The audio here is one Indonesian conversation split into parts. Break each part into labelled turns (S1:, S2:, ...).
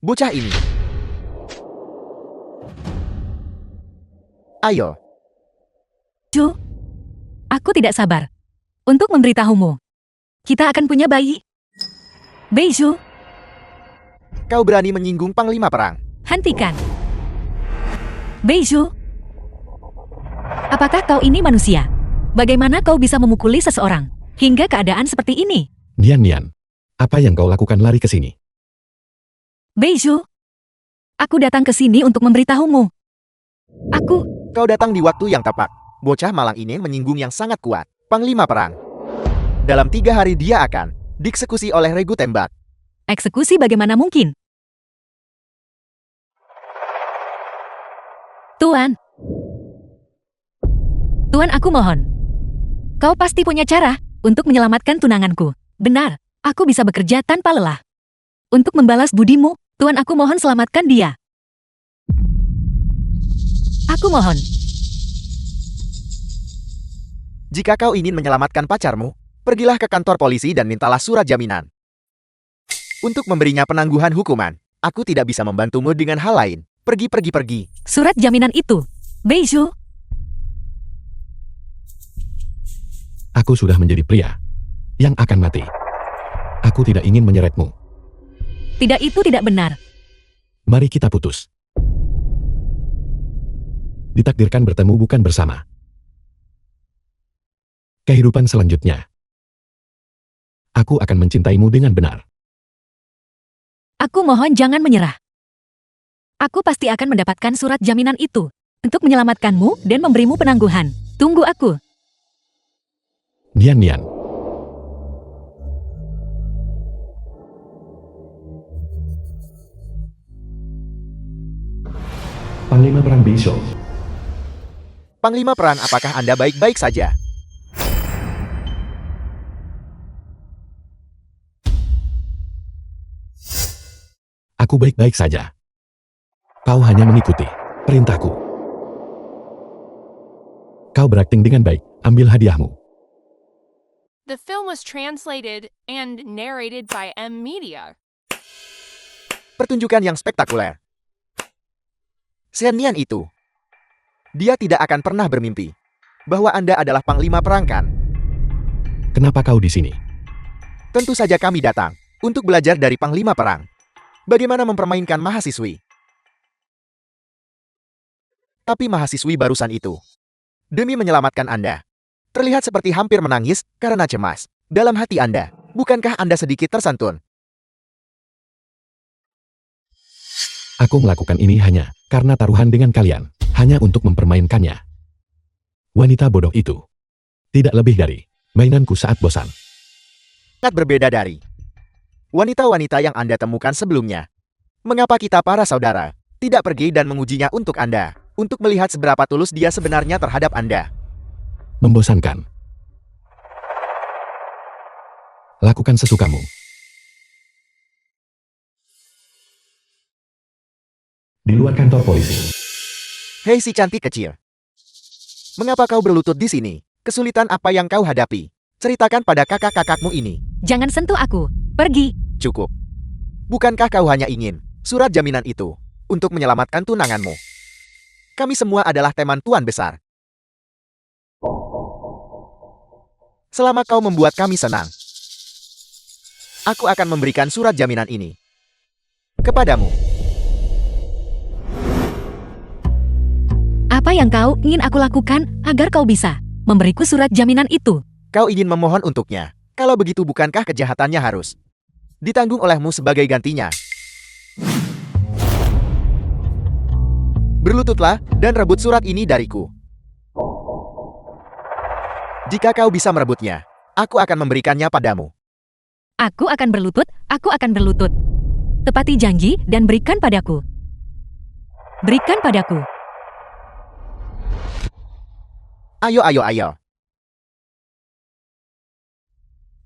S1: bocah ini. Ayo,
S2: Ju, aku tidak sabar untuk memberitahumu. Kita akan punya bayi. Beiju,
S1: kau berani menyinggung Panglima Perang.
S2: hentikan. Beiju, apakah kau ini manusia? Bagaimana kau bisa memukuli seseorang hingga keadaan seperti ini?
S3: Nian, apa yang kau lakukan lari ke sini?
S2: Beiju, aku datang ke sini untuk memberitahumu.
S1: Kau datang di waktu yang tepat. Bocah malang ini menyinggung yang sangat kuat. Panglima Perang. Dalam 3 hari dia akan dieksekusi oleh regu tembak.
S2: Eksekusi bagaimana mungkin? Tuan. Tuan, aku mohon. Kau pasti punya cara untuk menyelamatkan tunanganku. Benar, aku bisa bekerja tanpa lelah. Untuk membalas budimu, Tuan, aku mohon selamatkan dia. Aku mohon.
S1: Jika kau ingin menyelamatkan pacarmu, pergilah ke kantor polisi dan mintalah surat jaminan. Untuk memberinya penangguhan hukuman, aku tidak bisa membantumu dengan hal lain. Pergi.
S2: Surat jaminan itu. Beiju,
S3: Aku sudah menjadi pria yang akan mati. Aku tidak ingin menyeretmu.
S2: tidak, itu tidak benar.
S3: Mari kita putus. Ditakdirkan bertemu bukan bersama. Kehidupan selanjutnya. Aku akan mencintaimu dengan benar.
S2: Aku mohon jangan menyerah. Aku pasti akan mendapatkan surat jaminan itu untuk menyelamatkanmu dan memberimu penangguhan. Tunggu aku.
S3: Nian. Panglima Perang Beiju.
S1: Panglima Perang, apakah Anda baik-baik saja?
S3: Aku baik-baik saja. Kau hanya mengikuti perintahku. Kau berakting dengan baik. Ambil hadiahmu.
S4: The film was translated and narrated by M Media.
S1: Pertunjukan yang spektakuler. Shen Nian itu. Dia tidak akan pernah bermimpi bahwa Anda adalah Panglima Perang, kan?
S3: Kenapa kau di sini?
S1: Tentu saja kami datang untuk belajar dari Panglima Perang. Bagaimana mempermainkan mahasiswi. Tapi mahasiswi barusan itu, demi menyelamatkan Anda, terlihat seperti hampir menangis karena cemas. Dalam hati Anda, bukankah Anda sedikit tersantun?
S3: Aku melakukan ini hanya karena taruhan dengan kalian. Hanya untuk mempermainkannya. Wanita bodoh itu tidak lebih dari mainanku saat bosan.
S1: Sangat berbeda dari wanita-wanita yang Anda temukan sebelumnya. Mengapa kita para saudara tidak pergi dan mengujinya untuk Anda, untuk melihat seberapa tulus dia sebenarnya terhadap Anda?
S3: Membosankan. Lakukan sesukamu. Di luar kantor polisi.
S1: Hei si cantik kecil. Mengapa kau berlutut di sini? Kesulitan apa yang kau hadapi? Ceritakan pada kakak-kakakmu ini.
S2: Jangan sentuh aku. Pergi.
S1: Cukup. Bukankah kau hanya ingin surat jaminan itu untuk menyelamatkan tunanganmu? Kami semua adalah teman Tuan Besar. Selama kau membuat kami senang, aku akan memberikan surat jaminan ini kepadamu.
S2: Apa yang kau ingin aku lakukan agar kau bisa memberiku surat jaminan itu?
S1: Kau ingin memohon untuknya. Kalau begitu, bukankah kejahatannya harus ditanggung olehmu sebagai gantinya? Berlututlah dan rebut surat ini dariku. Jika kau bisa merebutnya, aku akan memberikannya padamu.
S2: Aku akan berlutut, aku akan berlutut. Tepati janji dan berikan padaku. Berikan padaku.
S1: Ayo.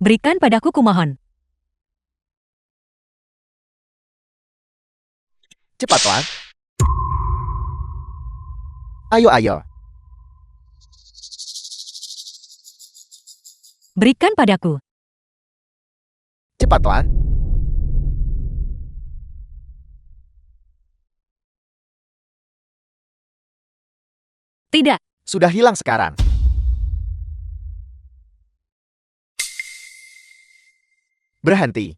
S2: Berikan padaku, kumohon.
S1: Cepatlah. Ayo.
S2: Berikan padaku.
S1: Cepatlah.
S2: Tidak,
S1: Sudah hilang sekarang. Berhenti.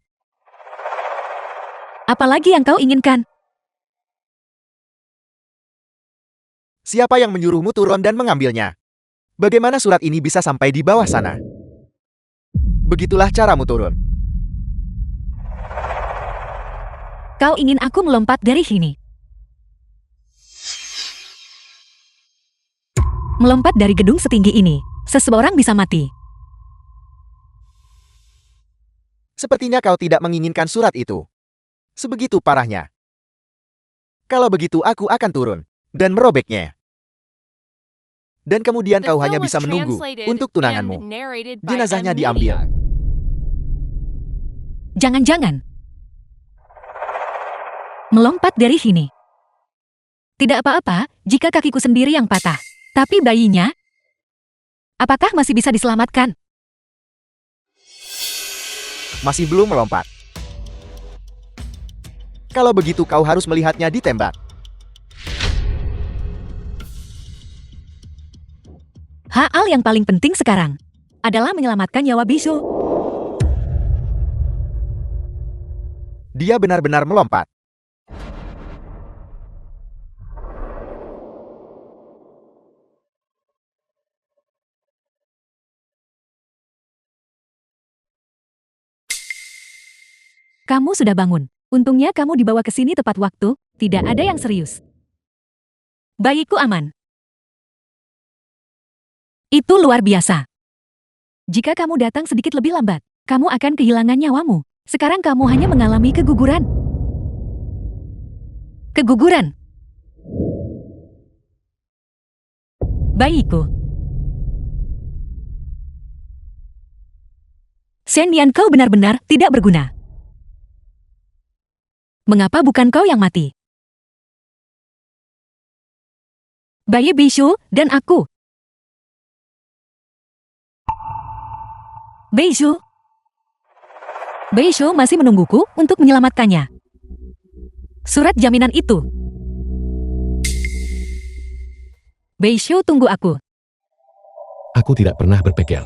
S2: apalagi yang kau inginkan?
S1: Siapa yang menyuruhmu turun dan mengambilnya? Bagaimana surat ini bisa sampai di bawah sana? Begitulah caramu turun.
S2: Kau ingin aku melompat dari sini? Melompat dari gedung setinggi ini, seseorang bisa mati.
S1: Sepertinya kau tidak menginginkan surat itu. Sebegitu parahnya. Kalau begitu aku akan turun dan merobeknya. Dan kemudian
S4: The
S1: kau hanya
S4: film was
S1: bisa menunggu
S4: translated
S1: untuk
S4: and
S1: tunanganmu.
S4: narrated by
S1: Jenazahnya
S4: M
S1: diambil.
S4: Media.
S2: Jangan-jangan melompat dari sini. Tidak apa-apa jika kakiku sendiri yang patah. Tapi bayinya, apakah masih bisa diselamatkan?
S1: Masih belum melompat. Kalau begitu kau harus melihatnya ditembak.
S2: Hal yang paling penting sekarang adalah menyelamatkan nyawa bisu.
S1: Dia benar-benar melompat.
S2: Kamu sudah bangun. Untungnya kamu dibawa ke sini tepat waktu, tidak ada yang serius. Bayiku aman. Itu luar biasa. Jika kamu datang sedikit lebih lambat, kamu akan kehilangan nyawamu. Sekarang kamu hanya mengalami keguguran. Keguguran. Bayiku. Shendian, kau benar-benar tidak berguna. Mengapa bukan kau yang mati? Bayi Bishu dan aku. Bishu. Bishu masih menungguku untuk menyelamatkannya. Surat jaminan itu. Bishu, tunggu aku.
S3: Aku tidak pernah berpikir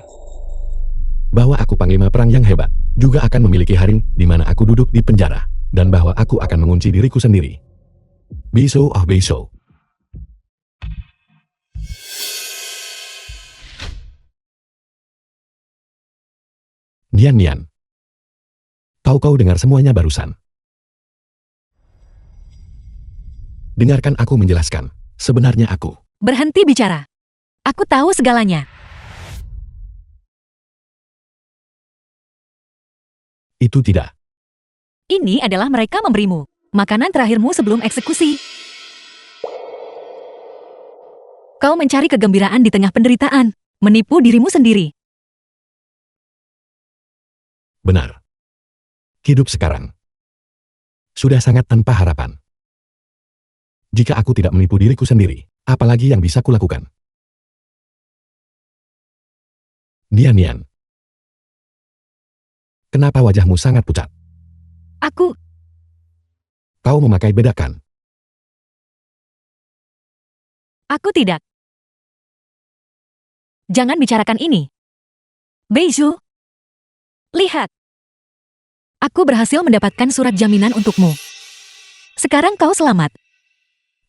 S3: bahwa aku panglima perang yang hebat, juga akan memiliki hari di mana aku duduk di penjara, dan bahwa aku akan mengunci diriku sendiri. Bishu, oh Bishu. Nian. Tahu kau dengar semuanya barusan? Dengarkan aku menjelaskan. Sebenarnya aku.
S2: Berhenti bicara. Aku tahu segalanya.
S3: Itu tidak.
S2: Ini adalah mereka memberimu makanan terakhirmu sebelum eksekusi. Kau mencari kegembiraan di tengah penderitaan, menipu dirimu sendiri.
S3: Benar. Hidup sekarang sudah sangat tanpa harapan. Jika aku tidak menipu diriku sendiri, apalagi yang bisa kulakukan? Nian. Kenapa wajahmu sangat pucat?
S2: Aku,
S3: Kau memakai bedakan.
S2: aku tidak. Jangan bicarakan ini. Beishu, lihat. Aku berhasil mendapatkan surat jaminan untukmu. Sekarang kau selamat.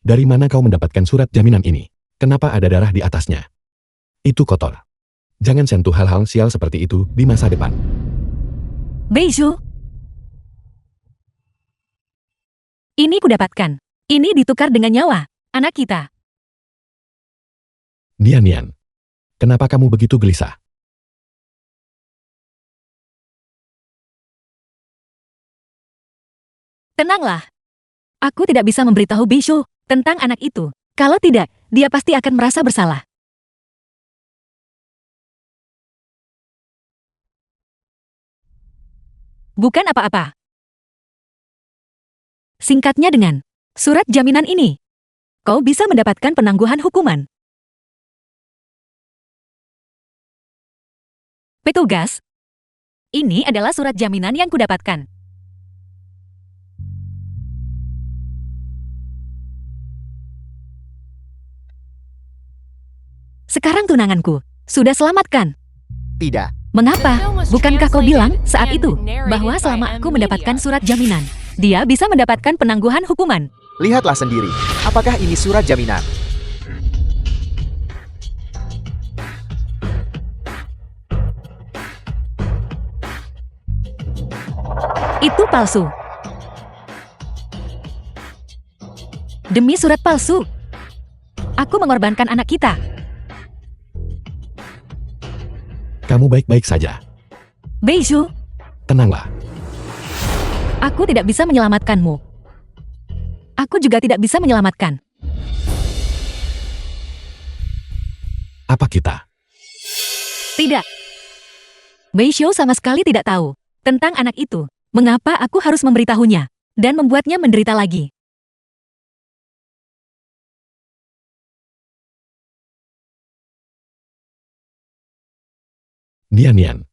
S3: Dari mana kau mendapatkan surat jaminan ini? Kenapa ada darah di atasnya? Itu kotor. Jangan sentuh hal-hal sial seperti itu di masa depan.
S2: Beishu, ini kudapatkan. Ini ditukar dengan nyawa anak kita.
S3: Nian. Kenapa kamu begitu gelisah?
S2: Tenanglah. Aku tidak bisa memberitahu Beishu tentang anak itu. Kalau tidak, dia pasti akan merasa bersalah. Bukan apa-apa. Singkatnya dengan surat jaminan ini, kau bisa mendapatkan penangguhan hukuman. Petugas, ini adalah surat jaminan yang kudapatkan. Sekarang tunanganku. Sudah selamatkan.
S1: Tidak.
S2: Mengapa?
S4: The film was
S2: Bukankah kau bilang
S4: translated
S2: saat
S4: and
S2: itu
S4: narrated
S2: bahwa
S4: by
S2: selama
S4: M.
S2: aku mendapatkan
S4: Media.
S2: surat jaminan, dia bisa mendapatkan penangguhan hukuman?
S1: Lihatlah sendiri. Apakah ini surat jaminan?
S2: Itu palsu. Demi surat palsu, aku mengorbankan anak kita.
S3: Kamu baik-baik saja.
S2: Beiju,
S3: Tenanglah.
S2: aku tidak bisa menyelamatkanmu. Aku juga tidak bisa menyelamatkan.
S3: Apa kita?
S2: Tidak. Beiju sama sekali tidak tahu tentang anak itu. Mengapa aku harus memberitahunya dan membuatnya menderita lagi?
S3: Nian.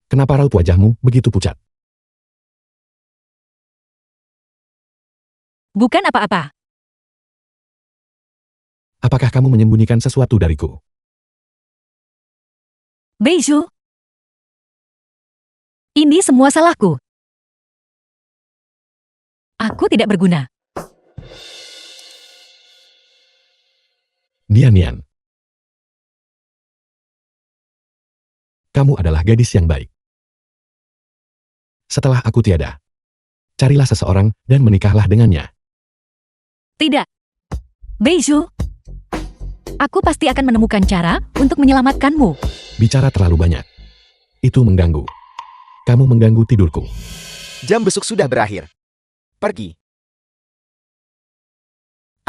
S3: Kenapa raut wajahmu begitu pucat?
S2: Bukan apa-apa.
S3: Apakah kamu menyembunyikan sesuatu dariku?
S2: Beiju, ini semua salahku. Aku tidak berguna.
S3: Nian. Kamu adalah gadis yang baik. Setelah aku tiada, carilah seseorang dan menikahlah dengannya.
S2: Tidak. Beiju, aku pasti akan menemukan cara untuk menyelamatkanmu.
S3: Bicara terlalu banyak. Itu mengganggu. Kamu mengganggu tidurku.
S1: Jam besuk sudah berakhir. Pergi.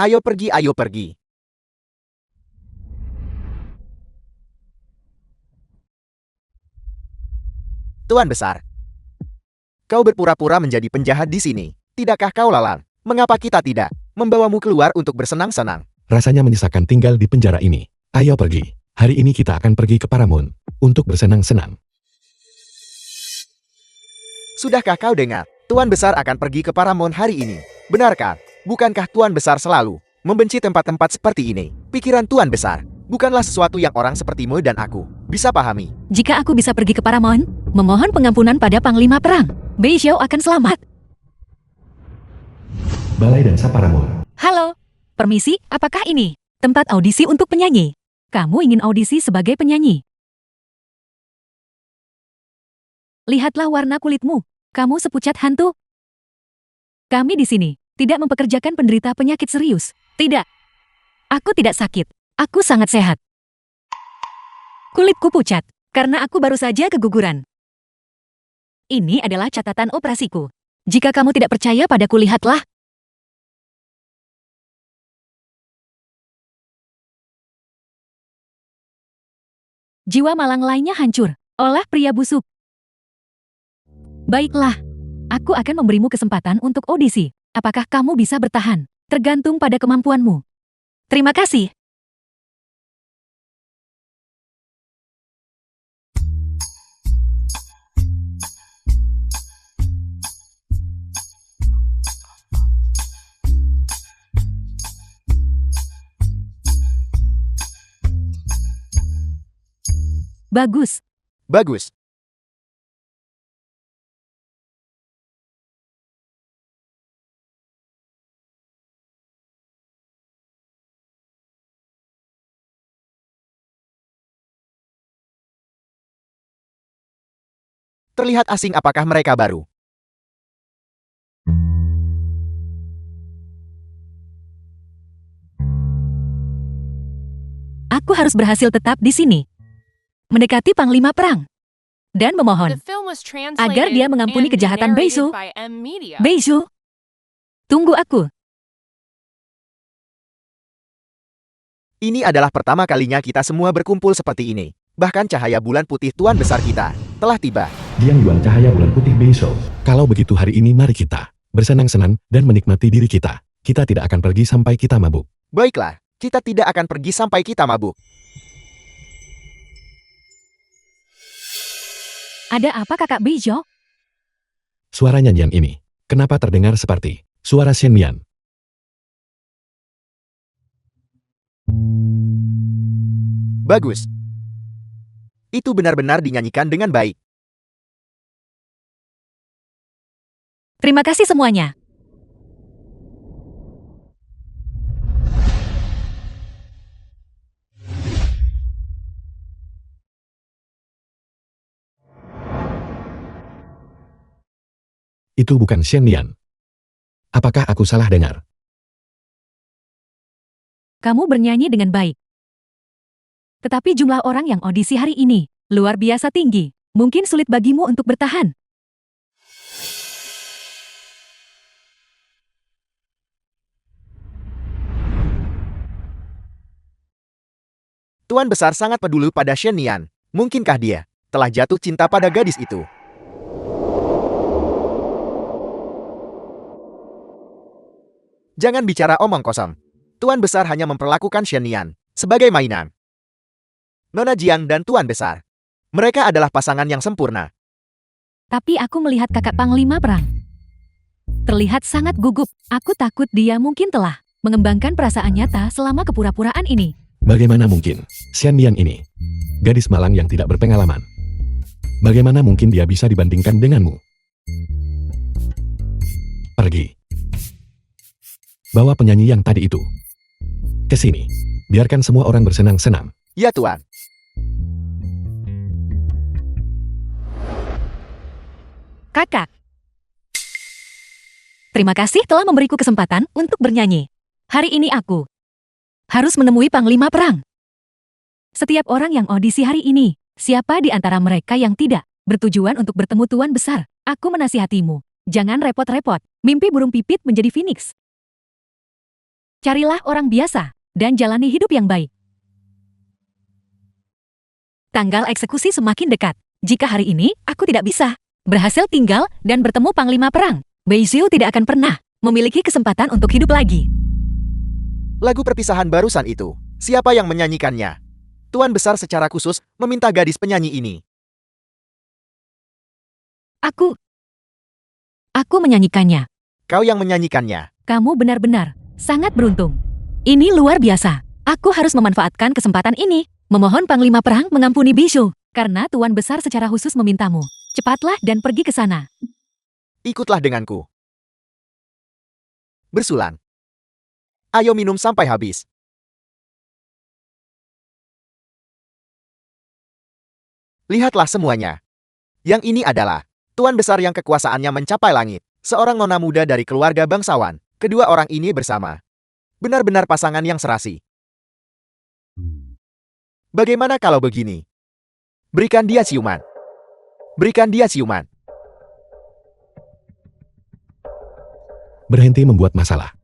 S1: Ayo pergi, ayo pergi. Tuan Besar. Kau berpura-pura menjadi penjahat di sini. Tidakkah kau lalang? Mengapa kita tidak membawamu keluar untuk bersenang-senang?
S3: Rasanya menyesakan tinggal di penjara ini. Ayo pergi. Hari ini kita akan pergi ke Paramount untuk bersenang-senang.
S1: Sudahkah kau dengar? Tuan Besar akan pergi ke Paramount hari ini. Benarkah? Bukankah Tuan Besar selalu membenci tempat-tempat seperti ini? Pikiran Tuan Besar bukanlah sesuatu yang orang sepertimu dan aku bisa pahami.
S2: Jika aku bisa pergi ke Paramount, memohon pengampunan pada Panglima Perang, Beiju akan selamat.
S3: Balai Dansa Paramount.
S2: Halo, permisi, apakah ini tempat audisi untuk penyanyi? Kamu ingin audisi sebagai penyanyi? Lihatlah warna kulitmu. Kamu sepucat hantu. Kami di sini tidak mempekerjakan penderita penyakit serius. Tidak. Aku tidak sakit. Aku sangat sehat. Kulitku pucat karena aku baru saja keguguran. Ini adalah catatan operasiku. Jika kamu tidak percaya padaku, lihatlah. Jiwa malang lainnya hancur oleh pria busuk. Baiklah, aku akan memberimu kesempatan untuk audisi. Apakah kamu bisa bertahan? Tergantung pada kemampuanmu. Terima kasih. Bagus.
S1: Bagus. Terlihat asing, apakah mereka baru?
S2: Aku harus berhasil tetap di sini. Mendekati Panglima Perang. Dan
S4: The
S2: memohon,
S4: film was translated
S2: agar dia mengampuni
S4: and
S2: kejahatan
S4: narrated
S2: Beiju.
S4: by M. Media.
S2: Beiju, tunggu aku.
S1: Ini adalah pertama kalinya kita semua berkumpul seperti ini. Bahkan cahaya bulan putih Tuan Besar kita telah tiba.
S3: Diang Yuan cahaya bulan putih besok. Kalau begitu hari ini mari kita bersenang-senang dan menikmati diri kita. Kita tidak akan pergi sampai kita mabuk.
S1: Baiklah, kita tidak akan pergi sampai kita mabuk.
S2: Ada apa kakak Beiju?
S3: Suara nyanyian ini, kenapa terdengar seperti suara Shen Mian?
S1: Bagus. Itu benar-benar dinyanyikan dengan baik.
S2: Terima kasih semuanya.
S3: Itu bukan Shen Lian. Apakah aku salah dengar?
S2: Kamu bernyanyi dengan baik. Tetapi jumlah orang yang audisi hari ini luar biasa tinggi. Mungkin sulit bagimu untuk bertahan.
S1: Tuan Besar sangat peduli pada Shen Lian. Mungkinkah dia telah jatuh cinta pada gadis itu? Jangan bicara omong kosong. Tuan Besar hanya memperlakukan Shen Lian sebagai mainan. Nona Jiang dan Tuan Besar. Mereka adalah pasangan yang sempurna.
S2: Tapi aku melihat kakak Panglima Perang. Terlihat sangat gugup. Aku takut dia mungkin telah mengembangkan perasaan nyata selama kepura-puraan ini.
S3: Bagaimana mungkin Shen Lian ini, gadis malang yang tidak berpengalaman? Bagaimana mungkin dia bisa dibandingkan denganmu? Pergi. Bawa penyanyi yang tadi itu ke sini. Biarkan semua orang bersenang-senang.
S1: Ya, Tuan.
S2: Kakak. Terima kasih telah memberiku kesempatan untuk bernyanyi. Hari ini aku harus menemui Panglima Perang. Setiap orang yang audisi hari ini, siapa di antara mereka yang tidak bertujuan untuk bertemu Tuan Besar? Aku menasihatimu, jangan repot-repot. Mimpi burung pipit menjadi phoenix. Carilah orang biasa dan jalani hidup yang baik. Tanggal eksekusi semakin dekat. Jika hari ini aku tidak bisa berhasil tinggal dan bertemu Panglima Perang, Beixiu tidak akan pernah memiliki kesempatan untuk hidup lagi.
S1: Lagu perpisahan barusan itu, siapa yang menyanyikannya? Tuan Besar secara khusus meminta gadis penyanyi ini.
S2: Aku menyanyikannya.
S1: Kau yang menyanyikannya.
S2: Kamu benar-benar sangat beruntung. Ini luar biasa. Aku harus memanfaatkan kesempatan ini. Memohon Panglima Perang mengampuni Beixiu, karena Tuan Besar secara khusus memintamu. Cepatlah dan pergi ke sana.
S1: Ikutlah denganku. Bersulan. Ayo minum sampai habis. Lihatlah semuanya. Yang ini adalah Tuan Besar yang kekuasaannya mencapai langit. Seorang nona muda dari keluarga bangsawan. Kedua orang ini bersama. Benar-benar pasangan yang serasi. Bagaimana kalau begini? Berikan dia ciuman. Berikan dia ciuman.
S3: Berhenti membuat masalah.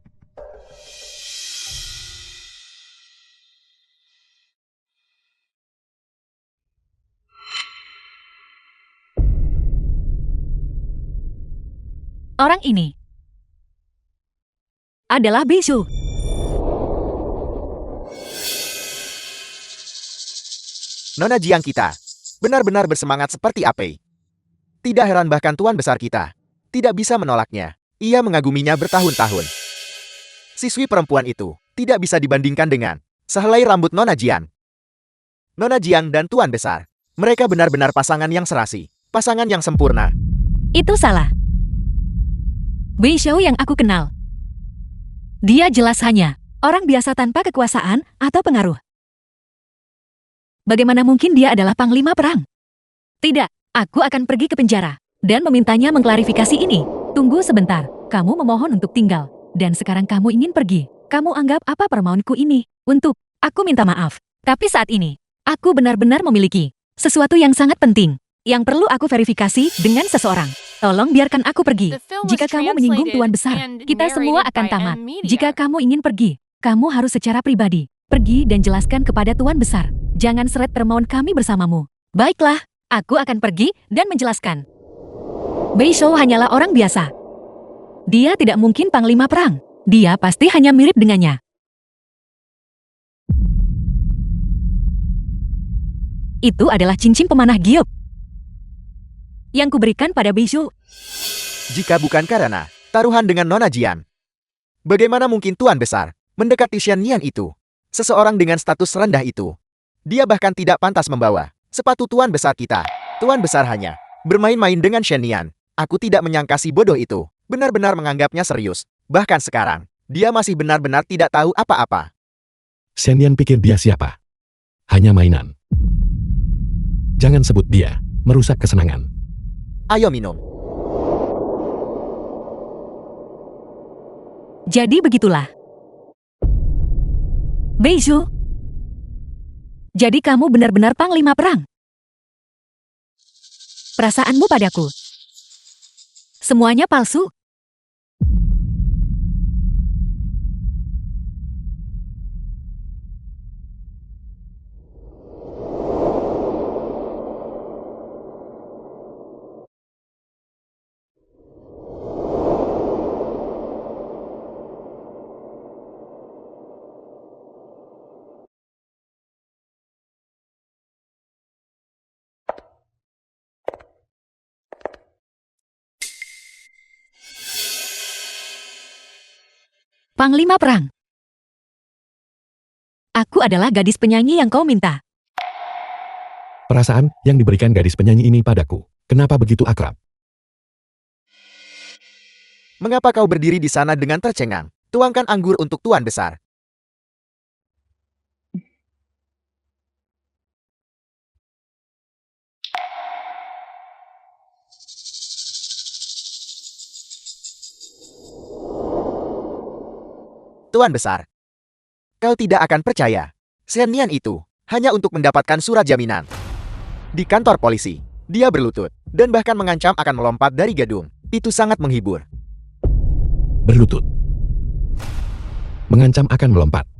S2: Orang ini adalah Beixiu.
S1: Nona Jiang kita benar-benar bersemangat seperti api. Tidak heran bahkan Tuan Besar kita tidak bisa menolaknya. Ia mengaguminya bertahun-tahun. Siswi perempuan itu tidak bisa dibandingkan dengan sehelai rambut Nona Jiang. Nona Jiang dan Tuan Besar, mereka benar-benar pasangan yang serasi, pasangan yang sempurna.
S2: Itu salah. Beixiu yang aku kenal. Dia jelas hanya orang biasa tanpa kekuasaan atau pengaruh. Bagaimana mungkin dia adalah Panglima Perang? Tidak, aku akan pergi ke penjara dan memintanya mengklarifikasi ini. Tunggu sebentar, kamu memohon untuk tinggal, dan sekarang kamu ingin pergi. Kamu anggap apa permohonku ini? Untuk, aku minta maaf. Tapi saat ini, aku benar-benar memiliki sesuatu yang sangat penting, yang perlu aku verifikasi dengan seseorang. Tolong biarkan aku pergi.
S4: The film was
S2: Jika kamu menyinggung Tuan Besar,
S4: translated and
S2: kita semua
S4: narrated
S2: akan
S4: by
S2: tamat.
S4: M Media.
S2: Jika kamu ingin pergi, kamu harus secara pribadi pergi dan jelaskan kepada Tuan Besar. Jangan seret permohon kami bersamamu. Baiklah, aku akan pergi dan menjelaskan. Beixiu hanyalah orang biasa. Dia tidak mungkin Panglima Perang. Dia pasti hanya mirip dengannya. Itu adalah cincin pemanah giok yang kuberikan pada Beixiu.
S1: Jika bukan karena taruhan dengan Nona Jiang, bagaimana mungkin Tuan Besar mendekati Shen Lian itu? Seseorang dengan status rendah itu Dia bahkan tidak pantas membawa sepatu tuan besar kita. Tuan besar hanya bermain-main dengan Shen Nian. Aku tidak menyangka si bodoh itu benar-benar menganggapnya serius. Bahkan sekarang, dia masih benar-benar tidak tahu apa-apa.
S3: Shen Nian pikir dia siapa? Hanya mainan. Jangan sebut dia, merusak kesenangan.
S1: Ayo minum.
S2: Jadi begitulah. Beizhu. Jadi kamu benar-benar panglima perang. Perasaanmu padaku. Semuanya palsu. Panglima perang. Aku adalah gadis penyanyi yang kau minta.
S3: Perasaan yang diberikan gadis penyanyi ini padaku, kenapa begitu akrab?
S1: Mengapa kau berdiri di sana dengan tercengang? Tuangkan anggur untuk tuan besar. Tuan besar, kau tidak akan percaya. Shen Nian itu hanya untuk mendapatkan surat jaminan. Di kantor polisi, dia berlutut dan bahkan mengancam akan melompat dari gedung. Itu sangat menghibur.
S3: Berlutut. Mengancam akan melompat.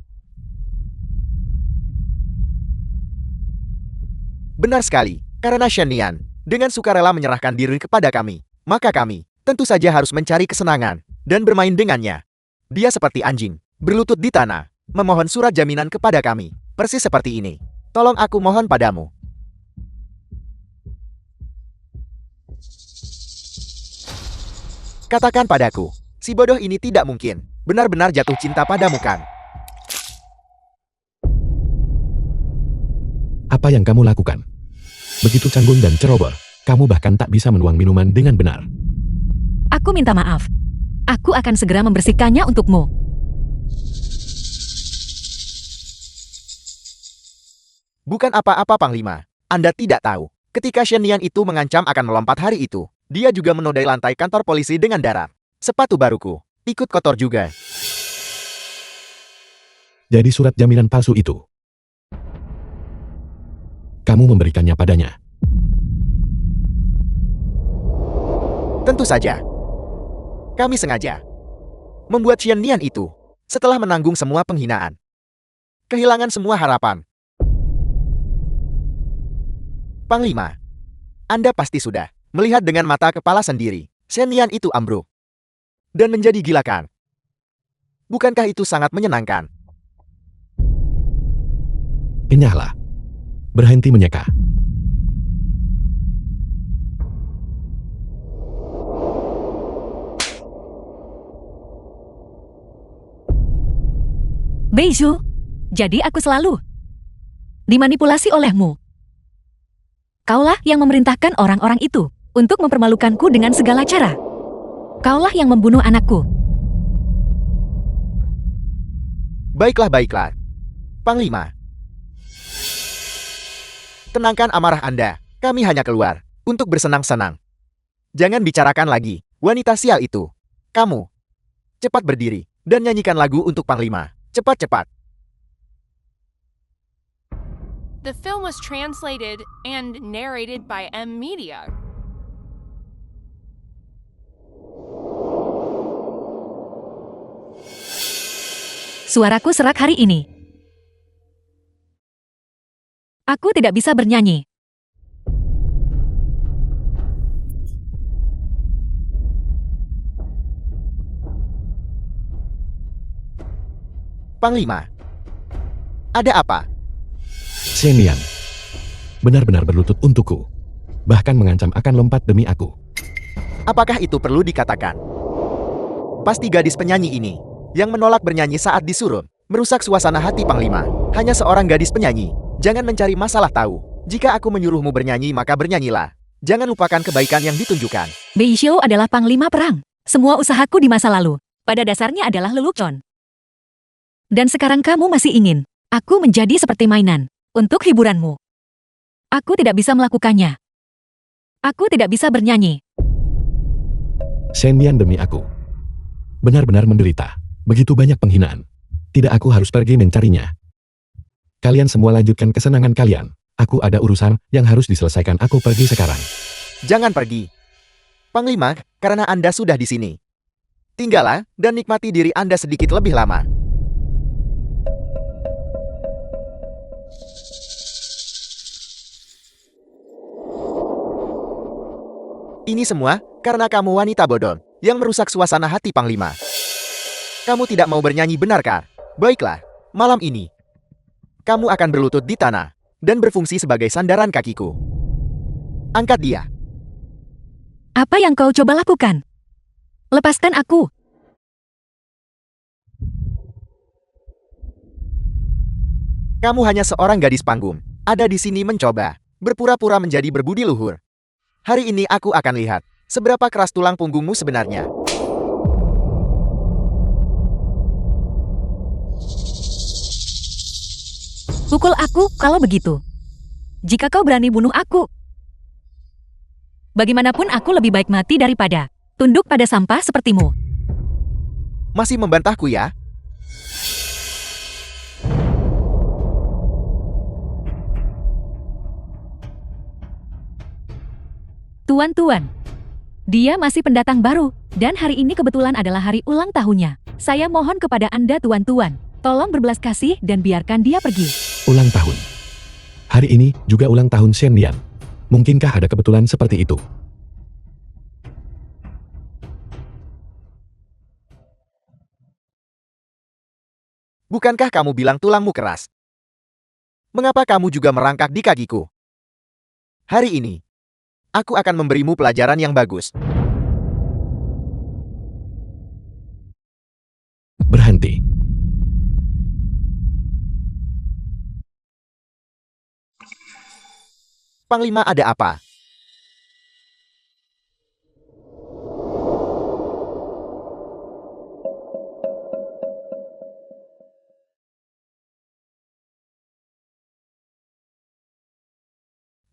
S1: Benar sekali, karena Shen Nian dengan sukarela menyerahkan diri kepada kami, maka kami tentu saja harus mencari kesenangan dan bermain dengannya. Dia seperti anjing, berlutut di tanah, memohon surat jaminan kepada kami, persis seperti ini. Tolong aku mohon padamu. Katakan padaku, si bodoh ini tidak mungkin benar-benar jatuh cinta padamu kan?
S3: Apa yang kamu lakukan? Begitu canggung dan ceroboh, kamu bahkan tak bisa menuang minuman dengan benar.
S2: Aku minta maaf. Aku akan segera membersihkannya untukmu.
S1: Bukan apa-apa Panglima. Anda tidak tahu. Ketika Shen Nian itu mengancam akan melompat hari itu, dia juga menodai lantai kantor polisi dengan darah. Sepatu baruku ikut kotor juga.
S3: Jadi surat jaminan palsu itu, kamu memberikannya padanya.
S1: Tentu saja. Kami sengaja membuat Shen Nian itu setelah menanggung semua penghinaan. Kehilangan semua harapan. Panglima, Anda pasti sudah melihat dengan mata kepala sendiri. Shen Nian itu ambruk dan menjadi gila kan? Bukankah itu sangat menyenangkan?
S3: Enyahlah. Berhenti menyeka.
S2: Beizhu, jadi aku selalu dimanipulasi olehmu. Kaulah yang memerintahkan orang-orang itu untuk mempermalukanku dengan segala cara. Kaulah yang membunuh anakku.
S1: Baiklah, baiklah. Panglima, tenangkan amarah Anda. Kami hanya keluar untuk bersenang-senang. Jangan bicarakan lagi wanita sial itu. Kamu, cepat berdiri dan nyanyikan lagu untuk Panglima. Cepat-cepat.
S4: The film was translated and narrated by M Media.
S2: Suaraku serak hari ini. Aku tidak bisa bernyanyi.
S1: Panglima, ada apa?
S3: Shen Nian benar-benar berlutut untukku, bahkan mengancam akan lompat demi aku.
S1: Apakah itu perlu dikatakan? Pasti gadis penyanyi ini yang menolak bernyanyi saat disuruh merusak suasana hati Panglima. Hanya seorang gadis penyanyi Jangan mencari masalah tahu. Jika aku menyuruhmu bernyanyi maka bernyanyilah. Jangan lupakan kebaikan yang ditunjukkan.
S2: Beishou adalah panglima perang. Semua usahaku di masa lalu, pada dasarnya adalah lelucon. Dan sekarang kamu masih ingin aku menjadi seperti mainan untuk hiburanmu. Aku tidak bisa melakukannya. Aku tidak bisa bernyanyi.
S3: Shen Yan demi aku. Benar-benar menderita. Begitu banyak penghinaan. Tidak, aku harus pergi mencarinya. Kalian semua lanjutkan kesenangan kalian. Aku ada urusan yang harus diselesaikan. Aku pergi sekarang.
S1: Jangan pergi. Panglima, karena Anda sudah di sini. Tinggallah dan nikmati diri Anda sedikit lebih lama. Ini semua karena kamu wanita bodoh yang merusak suasana hati Panglima. Kamu tidak mau bernyanyi, benarkah? Baiklah, malam ini kamu akan berlutut di tanah dan berfungsi sebagai sandaran kakiku. Angkat dia.
S2: Apa yang kau coba lakukan? Lepaskan aku.
S1: Kamu hanya seorang gadis panggung. Ada di sini mencoba berpura-pura menjadi berbudi luhur. Hari ini aku akan lihat seberapa keras tulang punggungmu sebenarnya.
S2: Pukul aku kalau begitu. Jika kau berani bunuh aku. Bagaimanapun aku lebih baik mati daripada tunduk pada sampah sepertimu.
S1: Masih membantahku ya?
S2: Tuan-tuan, dia masih pendatang baru, dan hari ini kebetulan adalah hari ulang tahunnya. Saya mohon kepada Anda tuan-tuan, tolong berbelas kasih dan biarkan dia pergi.
S3: Ulang tahun. Hari ini juga ulang tahun Shen Yan. Mungkinkah ada kebetulan seperti itu?
S1: Bukankah kamu bilang tulangmu keras? Mengapa kamu juga merangkak di kakiku? Hari ini, aku akan memberimu pelajaran yang bagus.
S3: Berhenti.
S1: Panglima, ada apa?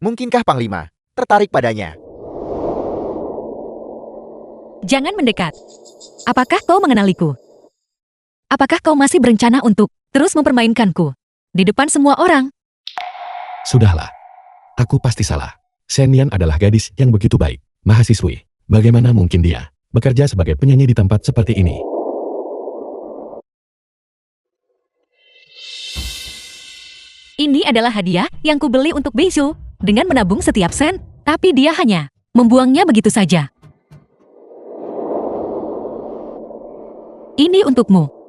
S1: Mungkinkah Panglima tertarik padanya?
S2: Jangan mendekat. Apakah kau mengenaliku? Apakah kau masih berencana untuk terus mempermainkanku di depan semua orang?
S3: Sudahlah. Aku pasti salah. Shen Yan adalah gadis yang begitu baik. Mahasiswi. Bagaimana mungkin dia bekerja sebagai penyanyi di tempat seperti ini?
S2: Ini adalah hadiah yang kubeli untuk Beishou dengan menabung setiap sen, tapi dia hanya membuangnya begitu saja. Ini untukmu.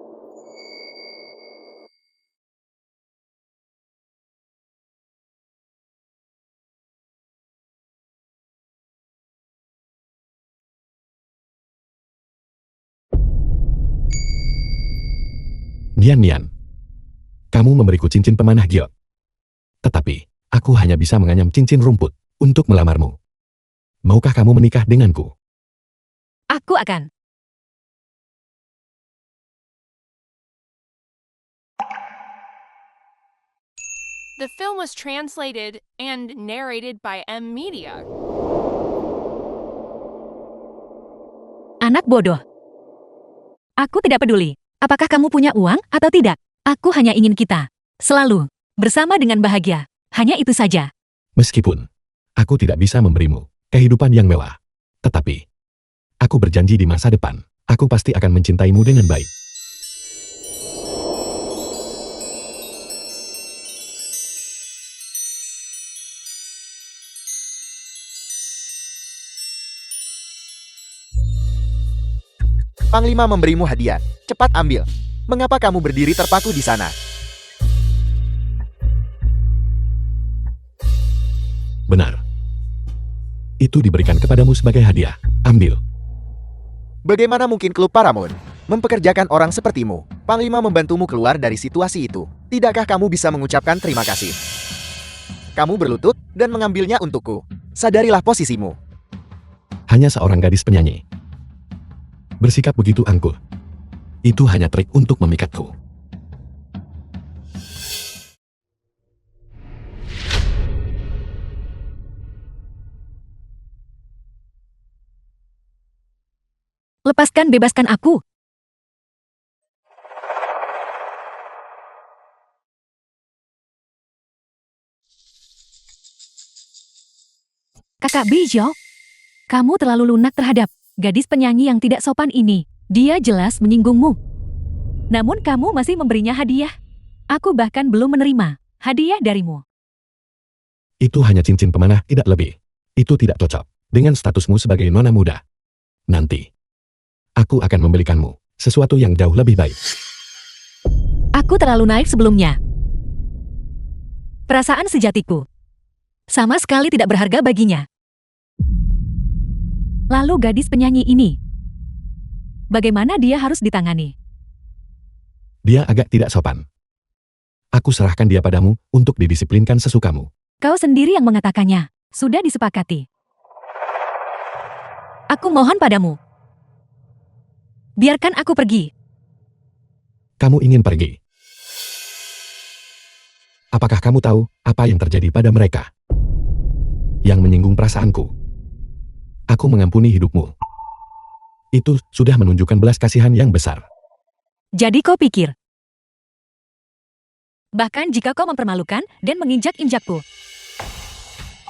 S3: Nian, kamu memberiku cincin pemanah giok. Tetapi, aku hanya bisa menganyam cincin rumput untuk melamarmu. Maukah kamu menikah denganku?
S2: Aku akan.
S4: The film was translated and narrated by M Media.
S2: Anak bodoh. Aku tidak peduli. Apakah kamu punya uang atau tidak? Aku hanya ingin kita selalu bersama dengan bahagia. Hanya itu saja.
S3: Meskipun aku tidak bisa memberimu kehidupan yang mewah, tetapi aku berjanji di masa depan, aku pasti akan mencintaimu dengan baik.
S1: Panglima memberimu hadiah. Cepat ambil. Mengapa kamu berdiri terpaku di sana?
S3: Benar. Itu diberikan kepadamu sebagai hadiah. Ambil.
S1: Bagaimana mungkin klub Paramount mempekerjakan orang sepertimu? Panglima membantumu keluar dari situasi itu. Tidakkah kamu bisa mengucapkan terima kasih? Kamu berlutut dan mengambilnya untukku. Sadarilah posisimu.
S3: Hanya seorang gadis penyanyi. Bersikap begitu angkuh. Itu hanya trik untuk memikatku.
S2: Lepaskan, bebaskan aku. Kakak Bijou, kamu terlalu lunak terhadap gadis penyanyi yang tidak sopan ini. Dia jelas menyinggungmu. Namun kamu masih memberinya hadiah. Aku bahkan belum menerima hadiah darimu.
S3: Itu hanya cincin pemanah, tidak lebih. Itu tidak cocok dengan statusmu sebagai nona muda. Nanti, aku akan membelikanmu sesuatu yang jauh lebih baik.
S2: Aku terlalu naif sebelumnya. Perasaan sejatiku sama sekali tidak berharga baginya. Lalu gadis penyanyi ini, bagaimana dia harus ditangani?
S3: Dia agak tidak sopan. Aku serahkan dia padamu untuk didisiplinkan sesukamu.
S2: Kau sendiri yang mengatakannya. Sudah disepakati. Aku mohon padamu. Biarkan aku pergi.
S3: Kamu ingin pergi? Apakah kamu tahu apa yang terjadi pada mereka? Yang menyinggung perasaanku. Aku mengampuni hidupmu. Itu sudah menunjukkan belas kasihan yang besar.
S2: Jadi kau pikir, bahkan jika kau mempermalukan dan menginjak-injakku,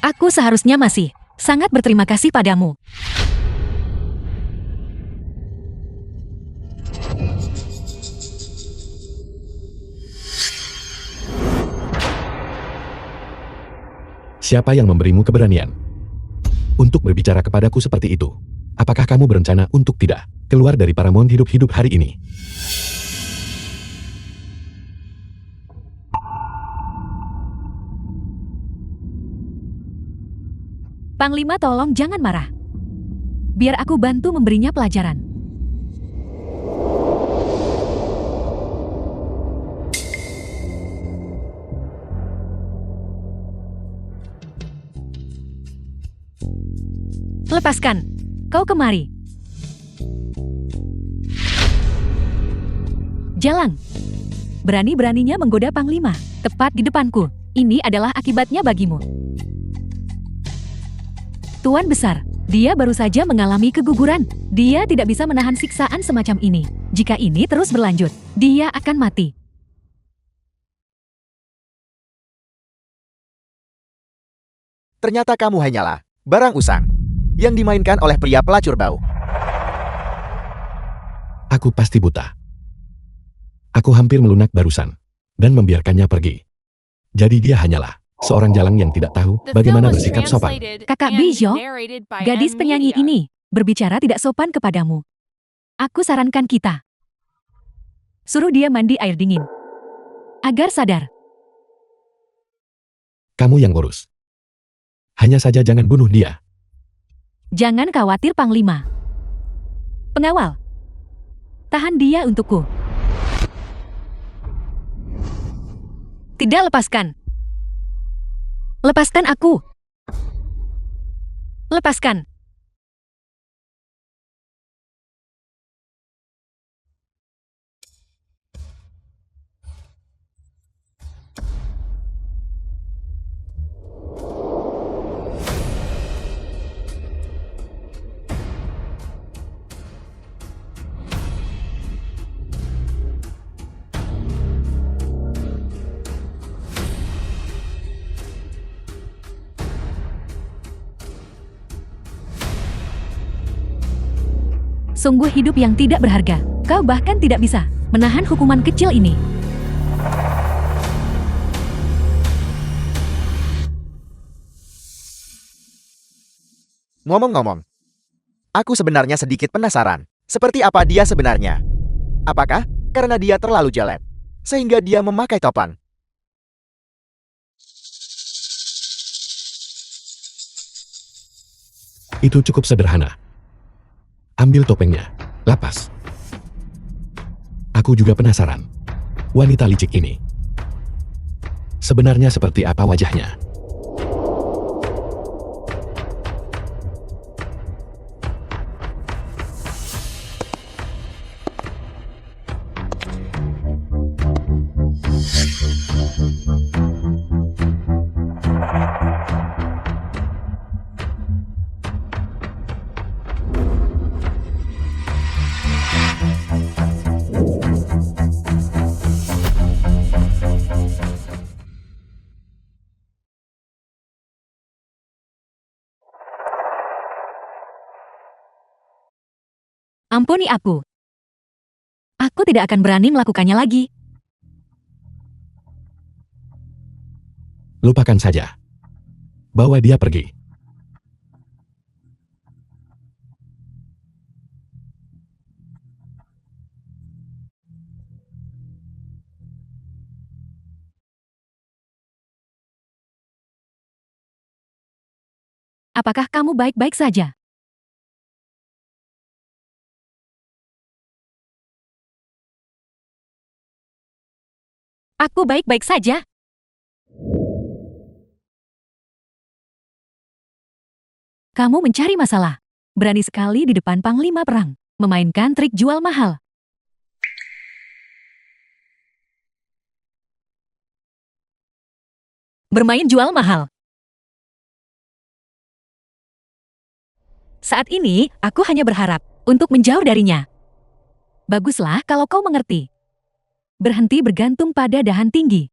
S2: aku seharusnya masih sangat berterima kasih padamu.
S3: Siapa yang memberimu keberanian untuk berbicara kepadaku seperti itu? Apakah kamu berencana untuk tidak keluar dari Paramount hidup-hidup hari ini?
S2: Panglima, tolong jangan marah. Biar aku bantu memberinya pelajaran. Lepaskan. Kau kemari. Jalang. Berani-beraninya menggoda Panglima, tepat di depanku. Ini adalah akibatnya bagimu. Tuan Besar, dia baru saja mengalami keguguran. Dia tidak bisa menahan siksaan semacam ini. Jika ini terus berlanjut, dia akan mati.
S1: Ternyata kamu hanyalah barang usang yang dimainkan oleh pria pelacur bau.
S3: Aku pasti buta. Aku hampir melunak barusan dan membiarkannya pergi. Jadi dia hanyalah seorang jalang yang tidak tahu
S4: The film
S3: bagaimana
S4: was
S3: bersikap sopan.
S4: translated
S2: Kakak
S4: and
S2: Bijou,
S4: narrated by
S2: gadis
S4: M.
S2: penyanyi
S4: Media.
S2: ini berbicara tidak sopan kepadamu. Aku sarankan kita suruh dia mandi air dingin agar sadar.
S3: Kamu yang urus. Hanya saja jangan bunuh dia.
S2: Jangan khawatir, Panglima. Pengawal, tahan dia untukku. Tidak, lepaskan. Lepaskan aku. Lepaskan. Sungguh hidup yang tidak berharga. Kau bahkan tidak bisa menahan hukuman kecil ini.
S1: Ngomong-ngomong, aku sebenarnya sedikit penasaran. Seperti apa dia sebenarnya? Apakah karena dia terlalu jelek sehingga dia memakai topan?
S3: Itu cukup sederhana. Ambil topengnya, lapas. Aku juga penasaran. Wanita licik ini sebenarnya seperti apa wajahnya?
S2: Ampuni aku. Aku tidak akan berani melakukannya lagi.
S3: Lupakan saja. Bawa dia pergi.
S2: Apakah kamu baik-baik saja? Aku baik-baik saja. Kamu mencari masalah. Berani sekali di depan Panglima Perang. Memainkan trik jual mahal. Bermain jual mahal. Saat ini, aku hanya berharap untuk menjauh darinya. Baguslah kalau kau mengerti. Berhenti bergantung pada dahan tinggi.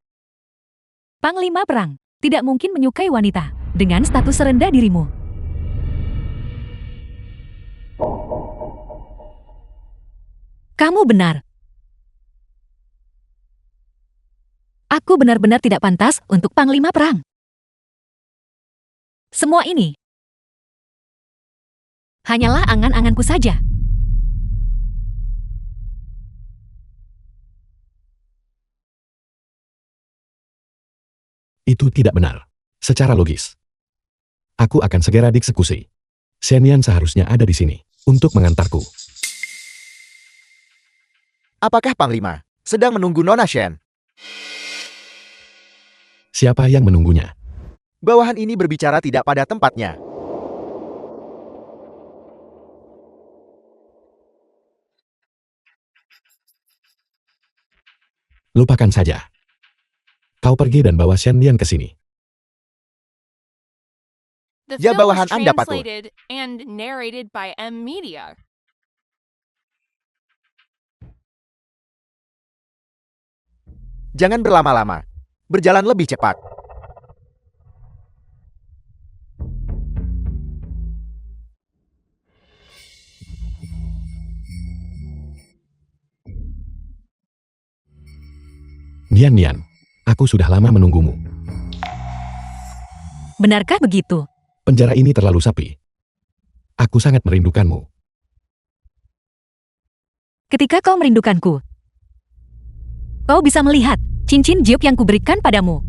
S2: Panglima Perang tidak mungkin menyukai wanita dengan status rendah dirimu. Kamu benar. Aku benar-benar tidak pantas untuk Panglima Perang. Semua ini hanyalah angan-anganku saja.
S3: Itu tidak benar. Secara logis. Aku akan segera dieksekusi. Xianyan seharusnya ada di sini untuk mengantarku.
S1: Apakah Panglima sedang menunggu Nona Shen?
S3: Siapa yang menunggunya?
S1: Bawahan ini berbicara tidak pada tempatnya.
S3: Lupakan saja. Kau pergi dan bawa Xianyan ke sini.
S4: The
S1: Ya,
S4: film was
S1: bawahan Anda, Patu.
S4: translated and narrated by M Media.
S1: Jangan berlama-lama. Berjalan lebih cepat.
S3: Nian, aku sudah lama menunggumu.
S2: Benarkah begitu?
S3: Penjara ini terlalu sepi. Aku sangat merindukanmu.
S2: Ketika kau merindukanku, kau bisa melihat cincin jiup yang kuberikan padamu.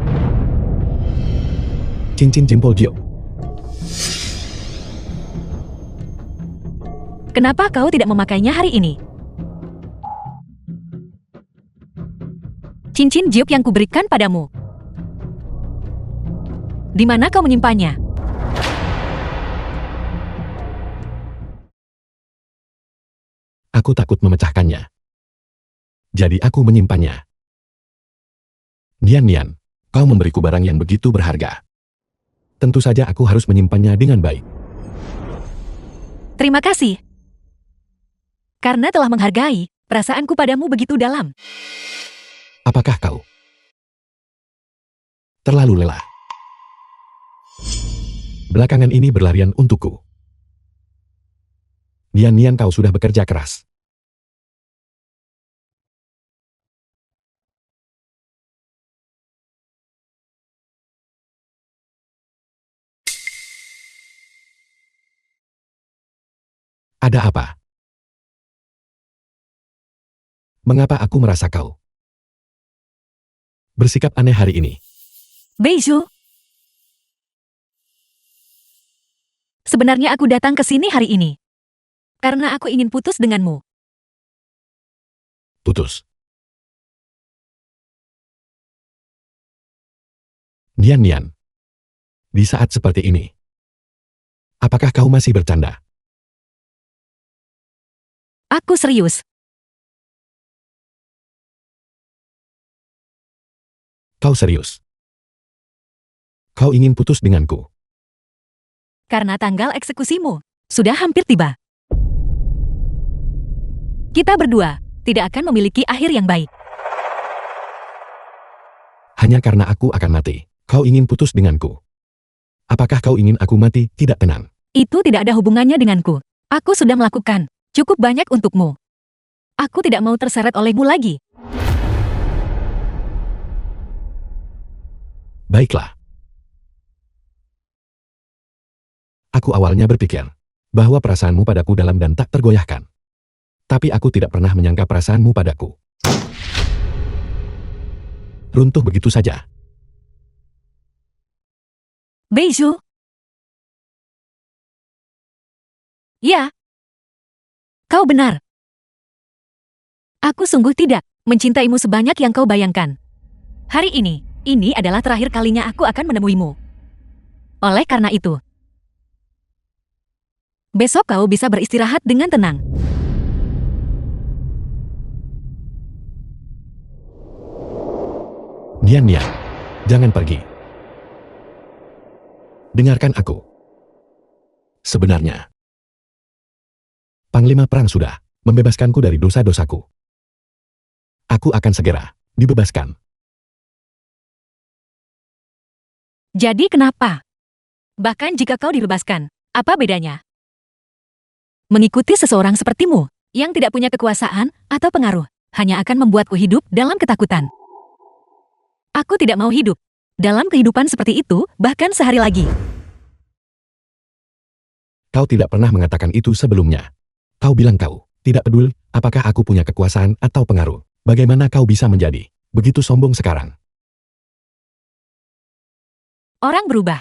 S3: Cincin jempol Jiu.
S2: Kenapa kau tidak memakainya hari ini? Cincin jiup yang kuberikan padamu. Di mana kau menyimpannya?
S3: Aku takut memecahkannya. Jadi aku menyimpannya. Nian, kau memberiku barang yang begitu berharga. Tentu saja aku harus menyimpannya dengan baik.
S2: Terima kasih. Karena telah menghargai, perasaanku padamu begitu dalam.
S3: Apakah kau terlalu lelah? Belakangan ini berlarian untukku. Nian, kau sudah bekerja keras. Ada apa? Mengapa aku merasa kau bersikap aneh hari ini?
S2: Beizhu. Sebenarnya aku datang ke sini hari ini karena aku ingin putus denganmu.
S3: Putus. Nian, di saat seperti ini, apakah kau masih bercanda?
S2: Aku serius.
S3: Kau serius? Kau ingin putus denganku?
S2: Karena tanggal eksekusimu sudah hampir tiba. Kita berdua tidak akan memiliki akhir yang baik.
S3: Hanya karena aku akan mati, kau ingin putus denganku? Apakah kau ingin aku mati tidak tenang?
S2: Itu tidak ada hubungannya denganku. Aku sudah melakukan Cukup banyak untukmu. Aku tidak mau terseret olehmu lagi.
S3: Baiklah. Aku awalnya berpikir bahwa perasaanmu padaku dalam dan tak tergoyahkan. Tapi aku tidak pernah menyangka perasaanmu padaku runtuh begitu saja.
S2: Beiju. Ya. Kau benar. Aku sungguh tidak mencintaimu sebanyak yang kau bayangkan. Hari ini adalah terakhir kalinya aku akan menemuimu. Oleh karena itu, besok kau bisa beristirahat dengan tenang.
S3: Nian, jangan pergi. Dengarkan aku. Sebenarnya, Panglima Perang sudah membebaskanku dari dosa-dosaku. Aku akan segera dibebaskan.
S2: Jadi kenapa? Bahkan jika kau dibebaskan, apa bedanya? Mengikuti seseorang sepertimu, yang tidak punya kekuasaan atau pengaruh, hanya akan membuatku hidup dalam ketakutan. Aku tidak mau hidup dalam kehidupan seperti itu, bahkan sehari lagi.
S3: Kau tidak pernah mengatakan itu sebelumnya. Kau bilang kau tidak peduli apakah aku punya kekuasaan atau pengaruh. Bagaimana kau bisa menjadi begitu sombong sekarang?
S2: Orang berubah.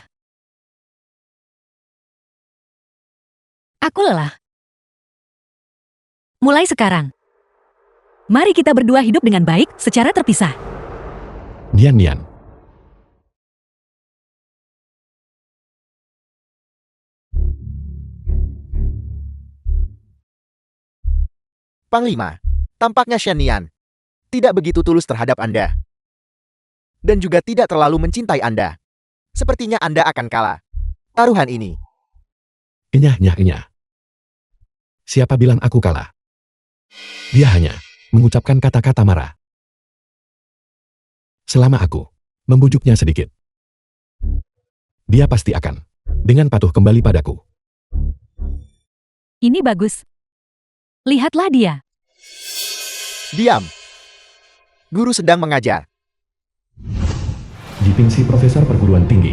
S2: Aku lelah. Mulai sekarang, mari kita berdua hidup dengan baik secara terpisah.
S3: Nian.
S1: Panglima, tampaknya Shen Nian tidak begitu tulus terhadap Anda. Dan juga tidak terlalu mencintai Anda. Sepertinya Anda akan kalah. Taruhan ini.
S3: Enyah. Siapa bilang aku kalah? Dia hanya mengucapkan kata-kata marah. Selama aku membujuknya sedikit, dia pasti akan dengan patuh kembali padaku.
S2: Ini bagus. Lihatlah dia.
S1: Diam. Guru sedang mengajar.
S3: Dipingsi Profesor Perguruan Tinggi.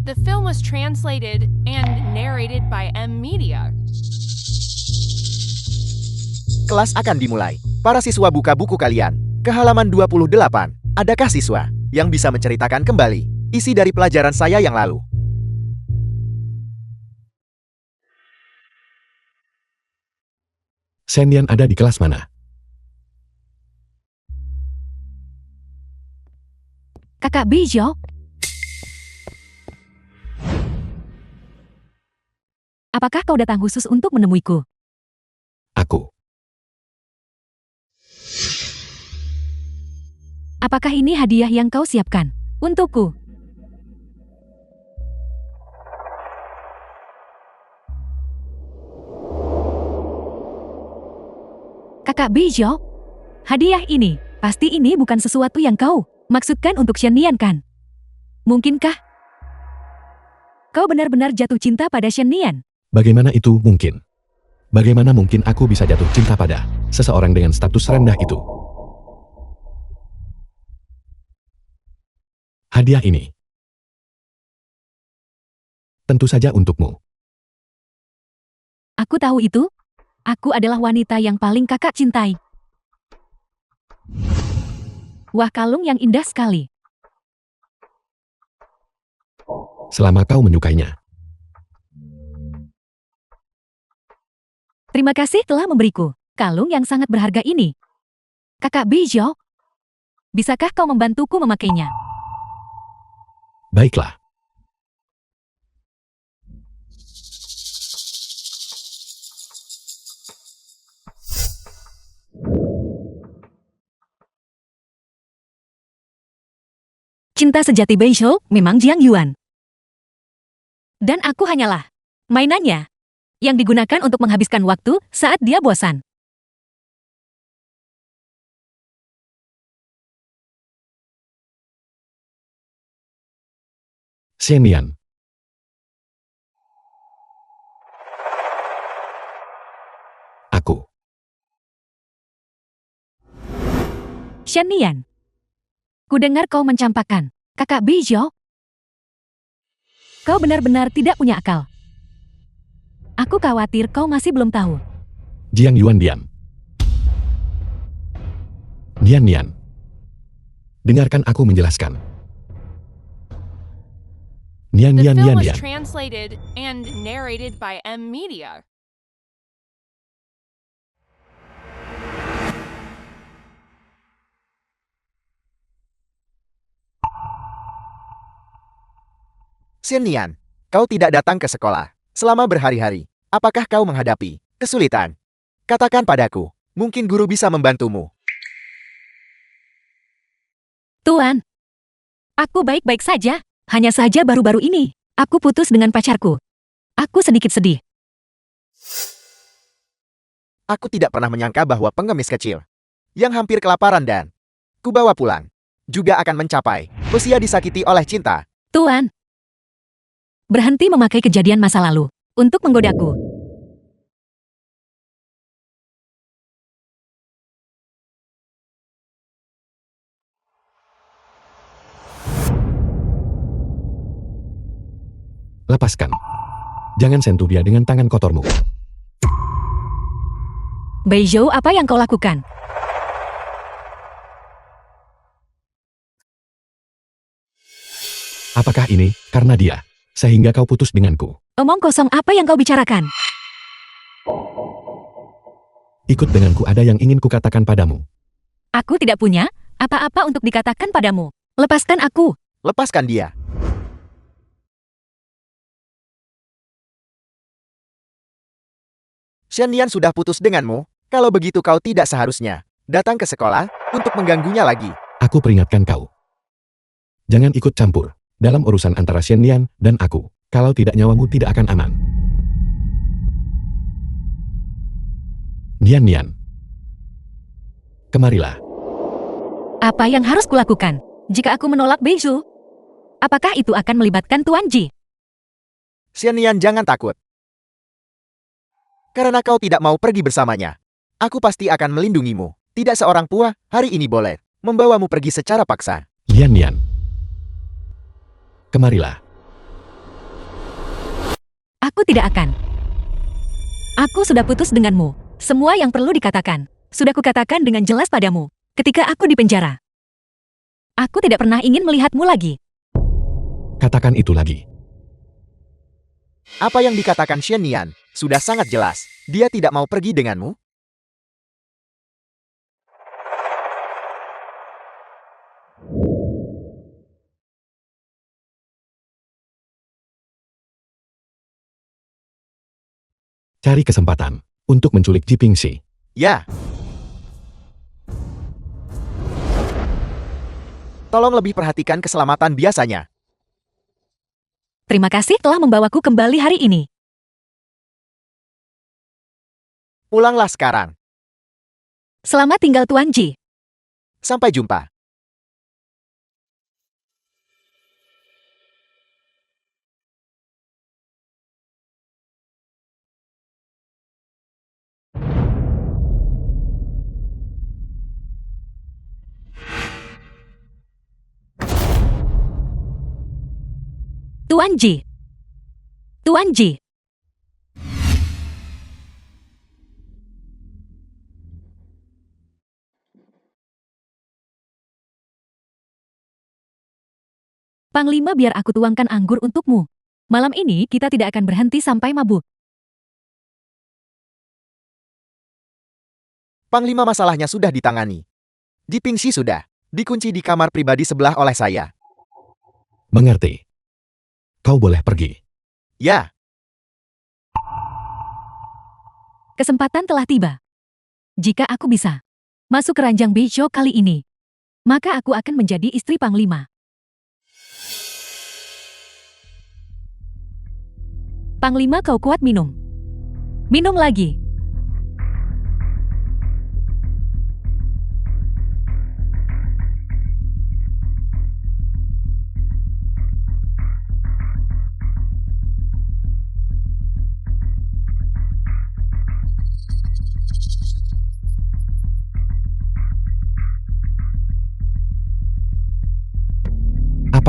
S4: The film was translated and narrated by M Media.
S1: Kelas akan dimulai. Para siswa buka buku kalian. Ke halaman 28. Adakah siswa yang bisa menceritakan kembali isi dari pelajaran saya yang lalu?
S3: Shen Nian ada di kelas mana?
S2: Kakak Beiju. Apakah kau datang khusus untuk menemuiku?
S3: Aku.
S2: Apakah ini hadiah yang kau siapkan untukku? Kakak Beiju, hadiah ini, pasti ini bukan sesuatu yang kau maksudkan untuk Shen Nian kan? Mungkinkah kau benar-benar jatuh cinta pada Shen Nian?
S3: Bagaimana itu mungkin? Bagaimana mungkin aku bisa jatuh cinta pada seseorang dengan status rendah itu? Hadiah ini tentu saja untukmu.
S2: Aku tahu itu. Aku adalah wanita yang paling kakak cintai. Wah, kalung yang indah sekali.
S3: Selama kau menyukainya.
S2: Terima kasih telah memberiku kalung yang sangat berharga ini. Kakak Beiju, bisakah kau membantuku memakainya?
S3: Baiklah.
S2: Cinta sejati Beiju memang Jiang Yuan. Dan aku hanyalah mainannya yang digunakan untuk menghabiskan waktu saat dia bosan.
S3: Xiannian. Aku.
S2: Xiannian. Kudengar kau mencampakkan kakak Beizhou. Kau benar-benar tidak punya akal. Aku khawatir kau masih belum tahu.
S3: Jiang Yuan diam. Nian Nian. Dengarkan aku menjelaskan. Nian
S4: The
S3: Nian
S4: film
S3: Nian
S4: was
S3: Nian.
S4: translated and narrated by M Media.
S1: Xiannian, kau tidak datang ke sekolah selama berhari-hari. Apakah kau menghadapi kesulitan? Katakan padaku, mungkin guru bisa membantumu.
S2: Tuan, aku baik-baik saja. Hanya saja baru-baru ini, aku putus dengan pacarku. Aku sedikit sedih.
S1: Aku tidak pernah menyangka bahwa pengemis kecil yang hampir kelaparan dan kubawa pulang juga akan mencapai usia disakiti oleh cinta.
S2: Tuan, berhenti memakai kejadian masa lalu untuk menggodaku.
S3: Lepaskan. Jangan sentuh dia dengan tangan kotormu.
S2: Beizhou, apa yang kau lakukan?
S3: Apakah ini karena dia sehingga kau putus denganku?
S2: Omong kosong apa yang kau bicarakan?
S3: Ikut denganku, ada yang ingin kukatakan padamu.
S2: Aku tidak punya apa-apa untuk dikatakan padamu. Lepaskan aku.
S1: Lepaskan dia. Xiannian sudah putus denganmu. Kalau begitu kau tidak seharusnya datang ke sekolah untuk mengganggunya lagi.
S3: Aku peringatkan kau. Jangan ikut campur dalam urusan antara Xiannian dan aku. Kalau tidak, nyawamu tidak akan aman. Nian Nian. Kemarilah.
S2: Apa yang harus kulakukan jika aku menolak Beizhou? Apakah itu akan melibatkan Tuan Ji?
S1: Xiannian, jangan takut. Karena kau tidak mau pergi bersamanya, aku pasti akan melindungimu. Tidak seorang pua hari ini boleh membawamu pergi secara paksa.
S3: Nian Nian. Kemarilah.
S2: Aku tidak akan. Aku sudah putus denganmu. Semua yang perlu dikatakan sudah kukatakan dengan jelas padamu ketika aku di penjara. Aku tidak pernah ingin melihatmu lagi.
S3: Katakan itu lagi.
S1: Apa yang dikatakan Xiannian sudah sangat jelas. Dia tidak mau pergi denganmu.
S3: Cari kesempatan untuk menculik Ji Pingxi.
S1: Ya. Tolong lebih perhatikan keselamatan biasanya.
S2: Terima kasih telah membawaku kembali hari ini.
S1: Pulanglah sekarang.
S2: Selamat tinggal Tuan Ji.
S1: Sampai jumpa.
S2: Tuan Ji. Tuan Ji. Panglima, biar aku tuangkan anggur untukmu. Malam ini kita tidak akan berhenti sampai mabuk.
S1: Panglima, masalahnya sudah ditangani. Ji Pingxi sudah dikunci di kamar pribadi sebelah oleh saya.
S3: Mengerti. Kau boleh pergi.
S1: Ya.
S2: Kesempatan telah tiba. Jika aku bisa masuk keranjang Beizhou kali ini, maka aku akan menjadi istri Panglima. Panglima, kau kuat minum. Minum lagi.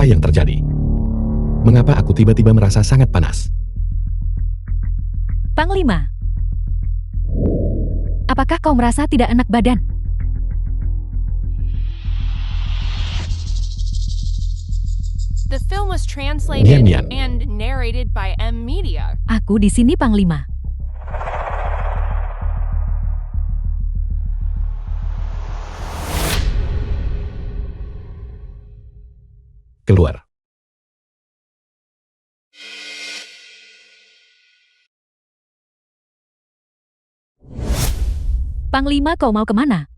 S3: Apa yang terjadi? Mengapa aku tiba-tiba merasa sangat panas?
S2: Panglima. Apakah kau merasa tidak enak badan?
S4: The film was translated
S3: Nian.
S4: and narrated by M Media.
S2: Aku di sini, Panglima.
S3: Keluar.
S2: Panglima, kau mau kemana?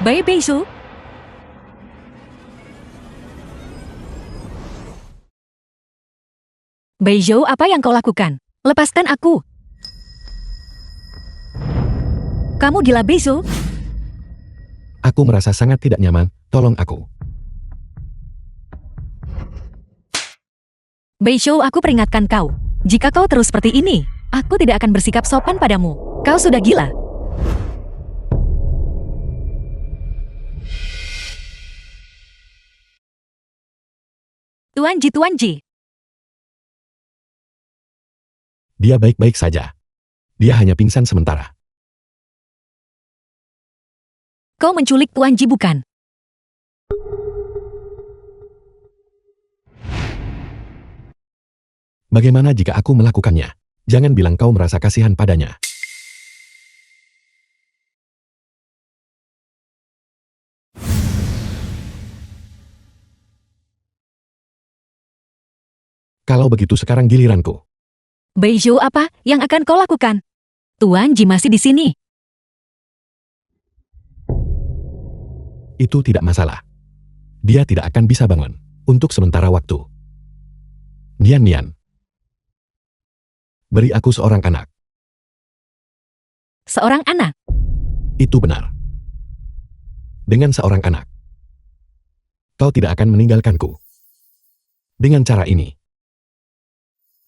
S2: Bai Beizhou? Beizhou, apa yang kau lakukan? Lepaskan aku. Kamu gila, Beizhou?
S3: Aku merasa sangat tidak nyaman, tolong aku.
S2: Beizhou, aku peringatkan kau. Jika kau terus seperti ini, aku tidak akan bersikap sopan padamu. Kau sudah gila. Tuan Ji.
S3: Dia baik-baik saja. Dia hanya pingsan sementara.
S2: Kau menculik Tuan Ji, bukan?
S3: Bagaimana jika aku melakukannya? Jangan bilang kau merasa kasihan padanya. Kalau begitu sekarang giliranku.
S2: Beizhou, apa yang akan kau lakukan? Tuan Ji masih di sini.
S3: Itu tidak masalah. Dia tidak akan bisa bangun untuk sementara waktu. Nian. Beri aku seorang anak.
S2: Seorang anak.
S3: Itu benar. Dengan seorang anak, kau tidak akan meninggalkanku. Dengan cara ini,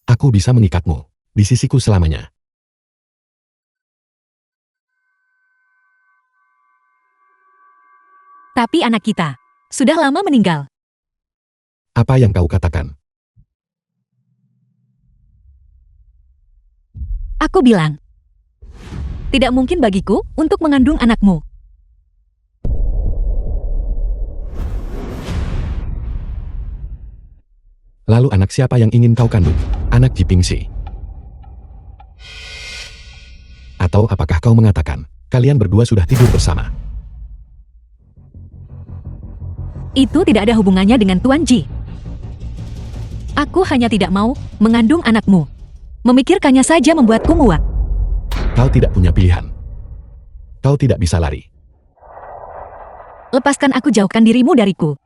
S3: aku bisa mengikatmu di sisiku selamanya.
S2: Tapi anak kita sudah lama meninggal.
S3: Apa yang kau katakan?
S2: Aku bilang, tidak mungkin bagiku untuk mengandung anakmu.
S3: Lalu anak siapa yang ingin kau kandung? Anak Jipingsi? Atau apakah kau mengatakan, kalian berdua sudah tidur bersama?
S2: Itu tidak ada hubungannya dengan Tuan Ji. Aku hanya tidak mau mengandung anakmu. Memikirkannya saja membuatku muak.
S3: Kau tidak punya pilihan. Kau tidak bisa lari.
S2: Lepaskan aku, jauhkan dirimu dariku.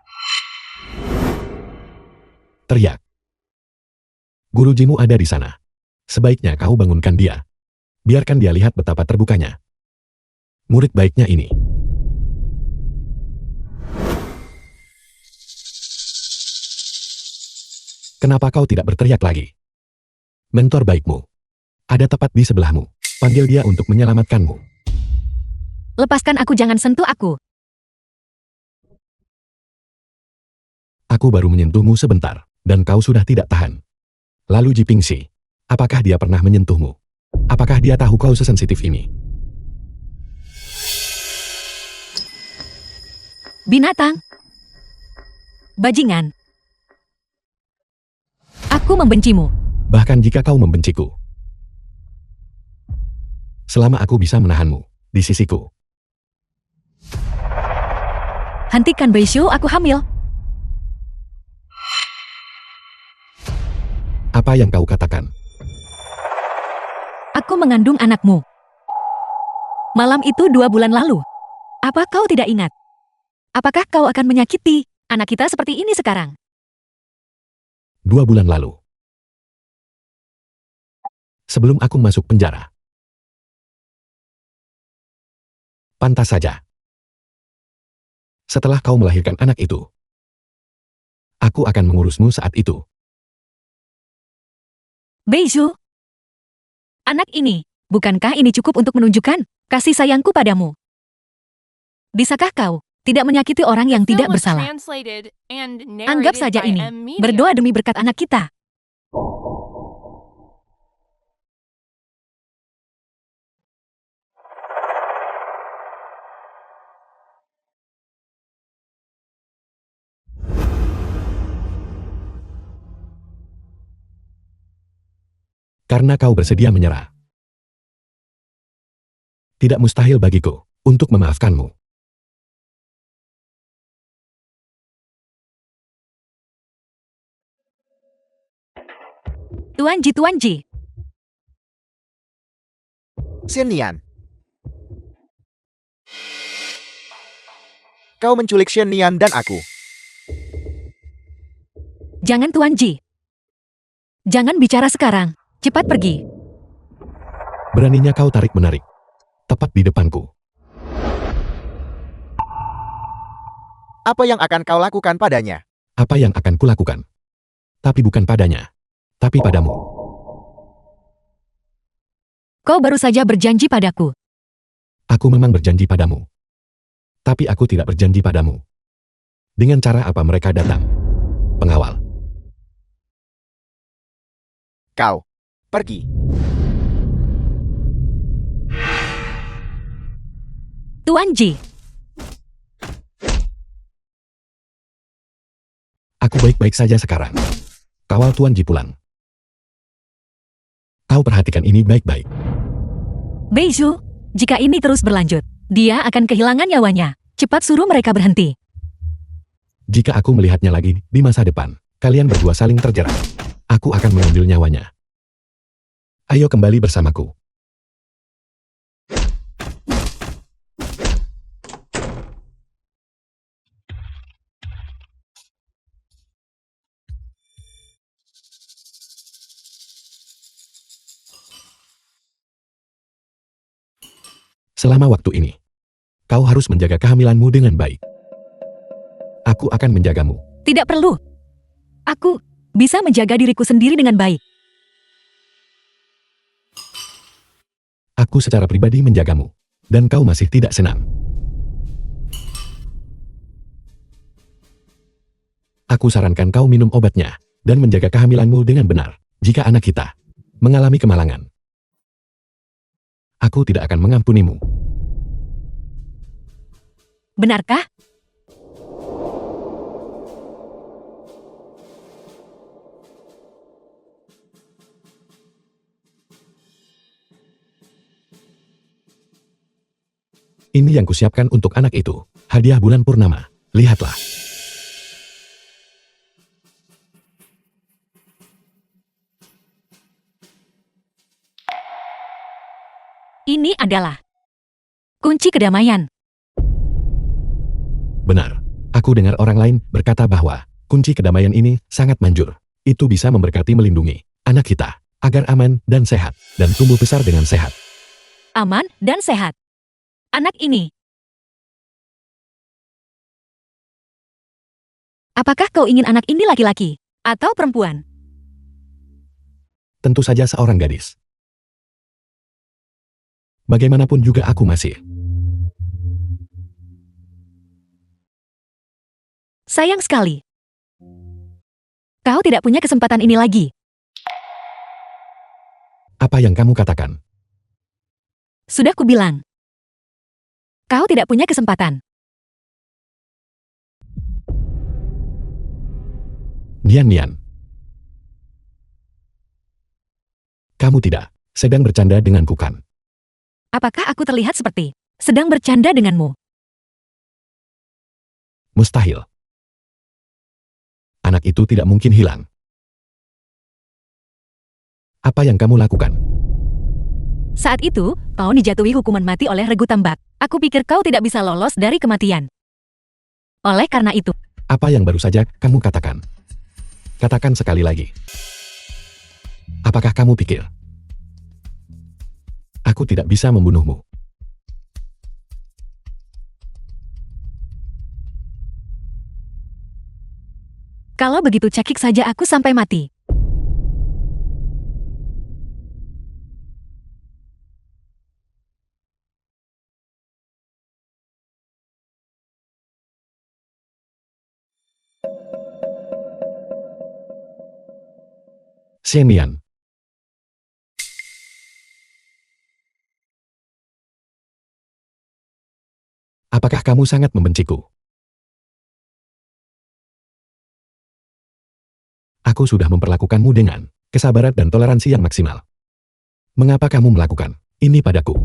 S3: Teriak. Gurujimu ada di sana. Sebaiknya kau bangunkan dia. Biarkan dia lihat betapa terbukanya murid baiknya ini. Kenapa kau tidak berteriak lagi? Mentor baikmu ada tepat di sebelahmu. Panggil dia untuk menyelamatkanmu.
S2: Lepaskan aku, jangan sentuh aku.
S3: Aku baru menyentuhmu sebentar, dan kau sudah tidak tahan. Lalu Jipingsi, apakah dia pernah menyentuhmu? Apakah dia tahu kau sesensitif ini?
S2: Binatang. Bajingan. Aku membencimu.
S3: Bahkan jika kau membenciku. Selama aku bisa menahanmu di sisiku.
S2: Hentikan, Beizhou, aku hamil.
S3: Apa yang kau katakan?
S2: Aku mengandung anakmu. Malam itu 2 bulan lalu. Apa kau tidak ingat? Apakah kau akan menyakiti anak kita seperti ini sekarang?
S3: 2 bulan lalu. Sebelum aku masuk penjara. Pantas saja. Setelah kau melahirkan anak itu, aku akan mengurusmu saat itu.
S2: Beiju. Anak ini, bukankah ini cukup untuk menunjukkan kasih sayangku padamu? Bisakah kau tidak menyakiti orang yang
S4: The
S2: tidak
S4: film was
S2: bersalah?
S4: translated and
S2: Anggap
S4: narrated
S2: saja
S4: by
S2: ini,
S4: M Media.
S2: berdoa demi berkat anak kita.
S3: Karena kau bersedia menyerah. Tidak mustahil bagiku untuk memaafkanmu.
S2: Tuan Ji.
S1: Shen Nian. Kau menculik Shen Nian dan aku.
S2: Jangan Tuan Ji. Jangan bicara sekarang. Cepat pergi.
S3: Beraninya kau tarik-menarik. Tepat di depanku.
S1: Apa yang akan kau lakukan padanya?
S3: Apa yang akan kulakukan? Tapi bukan padanya. Tapi padamu.
S2: Kau baru saja berjanji padaku.
S3: Aku memang berjanji padamu. Tapi aku tidak berjanji padamu. Dengan cara apa mereka datang? Pengawal.
S1: Kau. Pergi.
S2: Tuan Ji.
S3: Aku baik-baik saja sekarang. Kawal Tuan Ji pulang. Kau perhatikan ini baik-baik.
S2: Beiju, jika ini terus berlanjut, dia akan kehilangan nyawanya. Cepat suruh mereka berhenti.
S3: Jika aku melihatnya lagi di masa depan, kalian berdua saling terjerat. Aku akan mengambil nyawanya. Ayo kembali bersamaku. Selama waktu ini, kau harus menjaga kehamilanmu dengan baik. Aku akan menjagamu.
S2: Tidak perlu. Aku bisa menjaga diriku sendiri dengan baik.
S3: Aku secara pribadi menjagamu. Dan kau masih tidak senang. Aku sarankan kau minum obatnya dan menjaga kehamilanmu dengan benar. Jika anak kita mengalami kemalangan, aku tidak akan mengampunimu.
S2: Benarkah?
S3: Ini yang kusiapkan untuk anak itu. Hadiah bulan purnama. Lihatlah.
S2: Ini adalah kunci kedamaian.
S3: Benar. Aku dengar orang lain berkata bahwa kunci kedamaian ini sangat manjur. Itu bisa memberkati melindungi anak kita agar aman dan sehat dan tumbuh besar dengan sehat.
S2: Aman dan sehat. Anak ini. Apakah kau ingin anak ini laki-laki atau perempuan?
S3: Tentu saja seorang gadis. Bagaimanapun juga aku masih.
S2: Sayang sekali. Kau tidak punya kesempatan ini lagi.
S3: Apa yang kamu katakan?
S2: Sudah kubilang. Kau tidak punya kesempatan.
S3: Nian. Kamu tidak sedang bercanda denganku kan?
S2: Apakah aku terlihat seperti sedang bercanda denganmu?
S3: Mustahil. Anak itu tidak mungkin hilang. Apa yang kamu lakukan?
S2: Saat itu, kau dijatuhi hukuman mati oleh Regu Tambak. Aku pikir kau tidak bisa lolos dari kematian. Oleh karena itu,
S3: Apa yang baru saja kamu katakan? Katakan sekali lagi. Apakah kamu pikir aku tidak bisa membunuhmu?
S2: kalau begitu cakik saja aku sampai mati.
S3: Xiannian. Apakah kamu sangat membenciku? Aku sudah memperlakukanmu dengan kesabaran dan toleransi yang maksimal. Mengapa kamu melakukan ini padaku?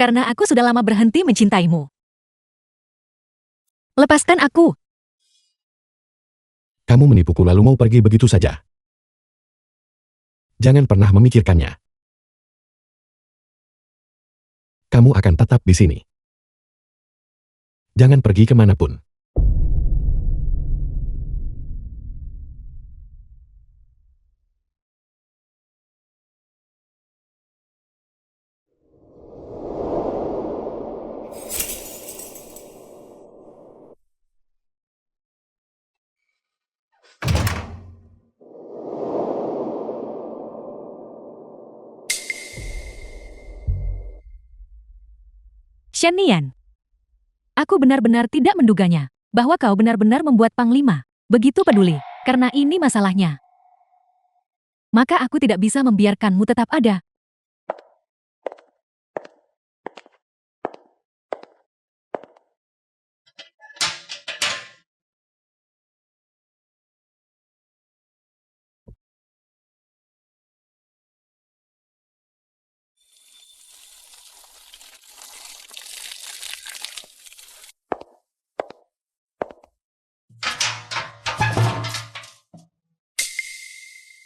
S2: Karena aku sudah lama berhenti mencintaimu. Lepaskan aku.
S3: Kamu menipuku lalu mau pergi begitu saja. Jangan pernah memikirkannya. Kamu akan tetap di sini. Jangan pergi kemanapun.
S2: Xiannian. Aku benar-benar tidak menduganya bahwa kau benar-benar membuat Panglima begitu peduli karena ini masalahnya. Maka aku tidak bisa membiarkanmu tetap ada.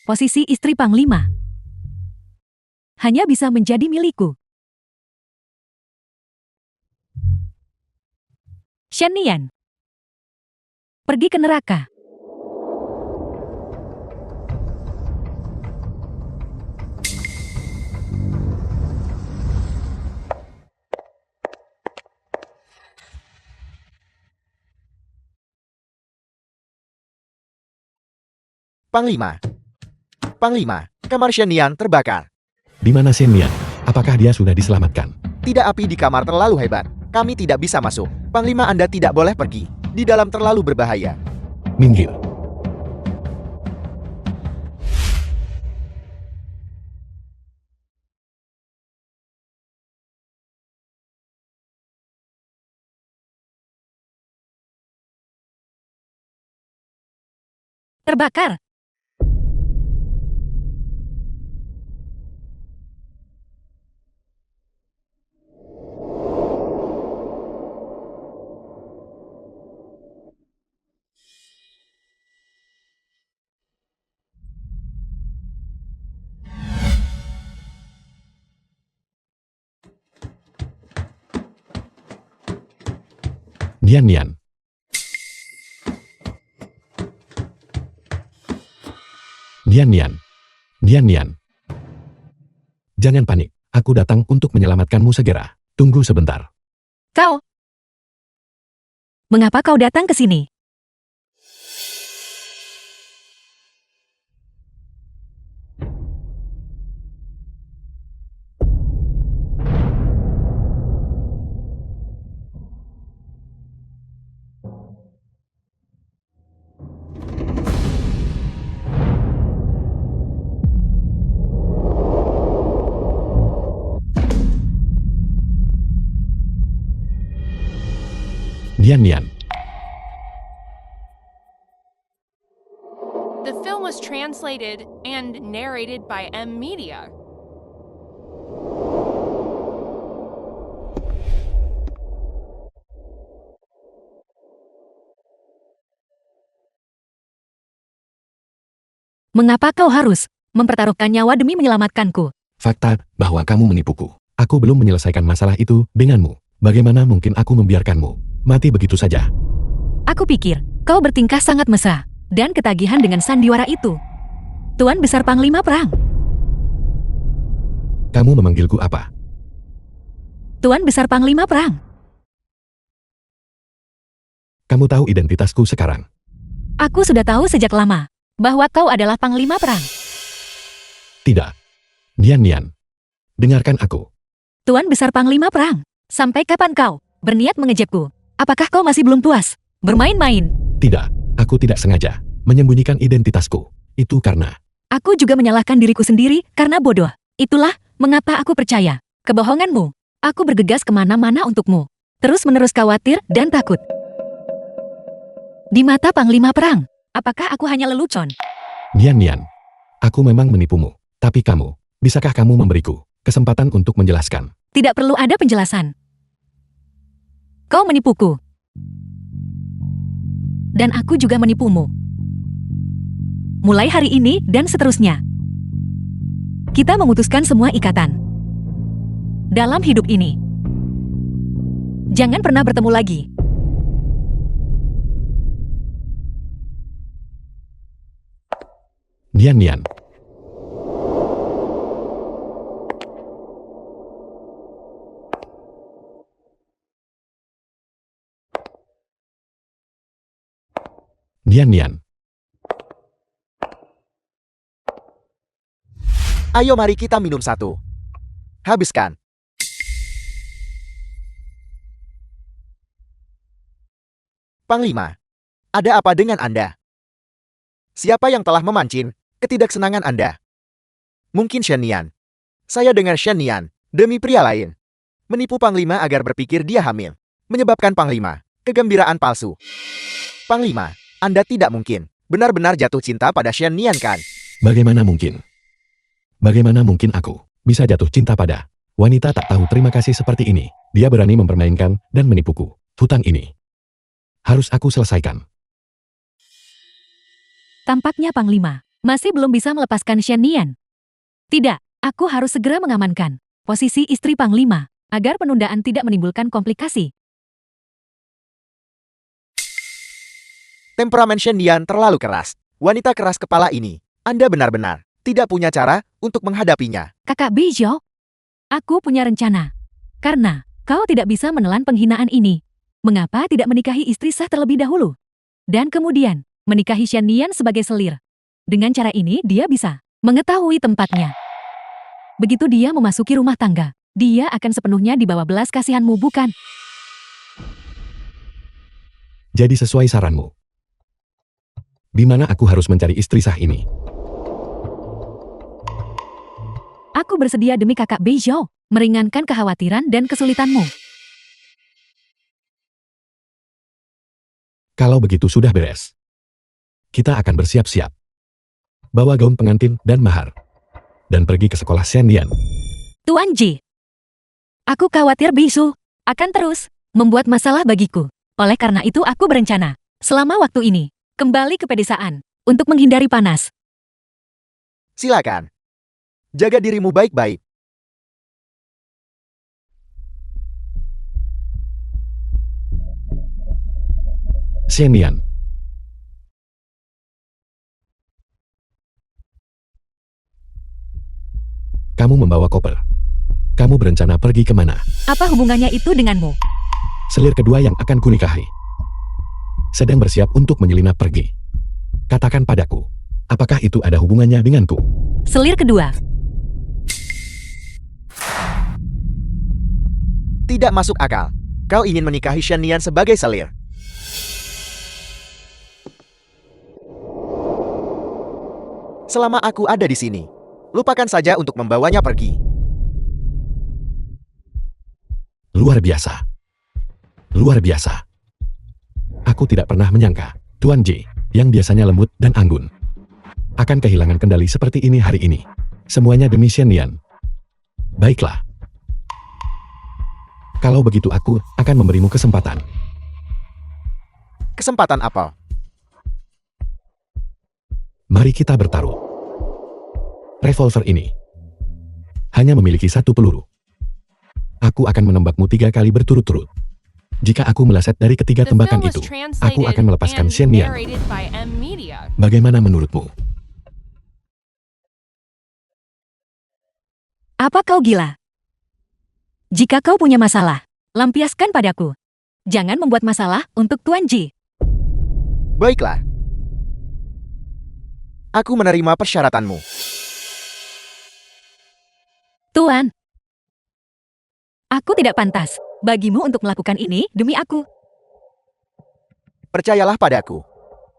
S2: Posisi istri Panglima hanya bisa menjadi milikku. Xiannian. Pergi ke neraka.
S1: Panglima. Panglima, kamar Xiannian terbakar.
S3: Di mana Xiannian? Apakah dia sudah diselamatkan?
S1: Tidak, api di kamar terlalu hebat. Kami tidak bisa masuk. Panglima, Anda tidak boleh pergi. Di dalam terlalu berbahaya.
S3: Minggir.
S2: Terbakar.
S3: Nian. Nian. Jangan panik. Aku datang untuk menyelamatkanmu segera. Tunggu sebentar.
S2: Kau. Mengapa kau datang ke sini?
S3: Nian.
S4: The film was translated and narrated by M Media.
S2: Mengapa kau harus mempertaruhkan nyawa demi menyelamatkanku?
S3: Fakta bahwa kamu menipuku. Aku belum menyelesaikan masalah itu denganmu. Bagaimana mungkin aku membiarkanmu mati begitu saja?
S2: Aku pikir kau bertingkah sangat mesra dan ketagihan dengan sandiwara itu. Tuan Besar Panglima Perang.
S3: Kamu memanggilku apa?
S2: Tuan Besar Panglima Perang.
S3: Kamu tahu identitasku sekarang.
S2: Aku sudah tahu sejak lama bahwa kau adalah Panglima Perang.
S3: Tidak. Nian. Dengarkan aku.
S2: Tuan Besar Panglima Perang, sampai kapan kau berniat mengejekku. Apakah kau masih belum puas? Bermain-main.
S3: Tidak, aku tidak sengaja menyembunyikan identitasku. Itu karena
S2: Aku juga menyalahkan diriku sendiri karena bodoh. Itulah mengapa aku percaya kebohonganmu. Aku bergegas kemana-mana untukmu. Terus-menerus khawatir dan takut. Di mata Panglima Perang, apakah aku hanya lelucon?
S3: Nian, aku memang menipumu. Tapi kamu, bisakah kamu memberiku kesempatan untuk menjelaskan?
S2: Tidak perlu ada penjelasan. Kau menipuku. Dan aku juga menipumu. Mulai hari ini dan seterusnya. Kita memutuskan semua ikatan. Dalam hidup ini. Jangan pernah bertemu lagi.
S3: Nian. Nian.
S1: Ayo mari kita minum satu. Habiskan. Panglima, ada apa dengan Anda? Siapa yang telah memancing ketidaksenangan Anda? Mungkin Shen Nian. Saya dengar Shen Nian, demi pria lain, menipu Panglima agar berpikir dia hamil, menyebabkan Panglima kegembiraan palsu. Panglima, Anda tidak mungkin benar-benar jatuh cinta pada Shen Nian kan?
S3: Bagaimana mungkin? Bagaimana mungkin aku bisa jatuh cinta pada wanita tak tahu terima kasih seperti ini? Dia berani mempermainkan dan menipuku. Hutang ini harus aku selesaikan.
S2: Tampaknya Panglima masih belum bisa melepaskan Shen Nian. Tidak, aku harus segera mengamankan posisi istri Panglima agar penundaan tidak menimbulkan komplikasi.
S1: Temperamen Shen Nian terlalu keras. Wanita keras kepala ini, Anda benar-benar tidak punya cara untuk menghadapinya.
S2: Kakak Bijou, aku punya rencana. Karena kau tidak bisa menelan penghinaan ini, mengapa tidak menikahi istri sah terlebih dahulu? Dan kemudian menikahi Shen Nian sebagai selir. Dengan cara ini dia bisa mengetahui tempatnya. Begitu dia memasuki rumah tangga, dia akan sepenuhnya di bawah belas kasihanmu, bukan?
S3: Jadi sesuai saranmu. Di mana aku harus mencari istri sah ini?
S2: Aku bersedia demi kakak Bijou, meringankan kekhawatiran dan kesulitanmu.
S3: Kalau begitu sudah beres. Kita akan bersiap-siap. Bawa gaun pengantin dan mahar. Dan pergi ke sekolah Shen Nian.
S2: Tuan Ji, aku khawatir Bijou akan terus membuat masalah bagiku. Oleh karena itu aku berencana, selama waktu ini, kembali ke pedesaan untuk menghindari panas.
S1: Silakan. Jaga dirimu baik-baik.
S3: Shen Nian. Kamu membawa koper. Kamu berencana pergi kemana?
S2: Apa hubungannya itu denganmu?
S3: Selir kedua yang akan kunikahi sedang bersiap untuk menyelinap pergi. Katakan padaku, apakah itu ada hubungannya denganku?
S2: Selir kedua.
S1: Tidak masuk akal. Kau ingin menikahi Shen Nian sebagai selir. Selama aku ada di sini, lupakan saja untuk membawanya pergi.
S3: Luar biasa. Luar biasa. Aku tidak pernah menyangka, Tuan Ji, yang biasanya lembut dan anggun, akan kehilangan kendali seperti ini hari ini. Semuanya demi Shen Nian. Baiklah. Kalau begitu aku akan memberimu kesempatan.
S1: Kesempatan apa?
S3: Mari kita bertaruh. Revolver ini hanya memiliki satu peluru. Aku akan menembakmu 3 kali berturut-turut. Jika aku meleset dari ketiga
S4: The
S3: tembakan
S4: film was
S3: itu,
S4: translated
S3: aku akan melepaskan
S4: and
S3: Shen Nian.
S4: narrated by M Media.
S3: Bagaimana menurutmu?
S2: Apa kau gila? Jika kau punya masalah, lampiaskan padaku. Jangan membuat masalah untuk Tuan Ji.
S1: Baiklah. Aku menerima persyaratanmu.
S2: Tuan, aku tidak pantas bagimu untuk melakukan ini demi aku.
S1: Percayalah padaku.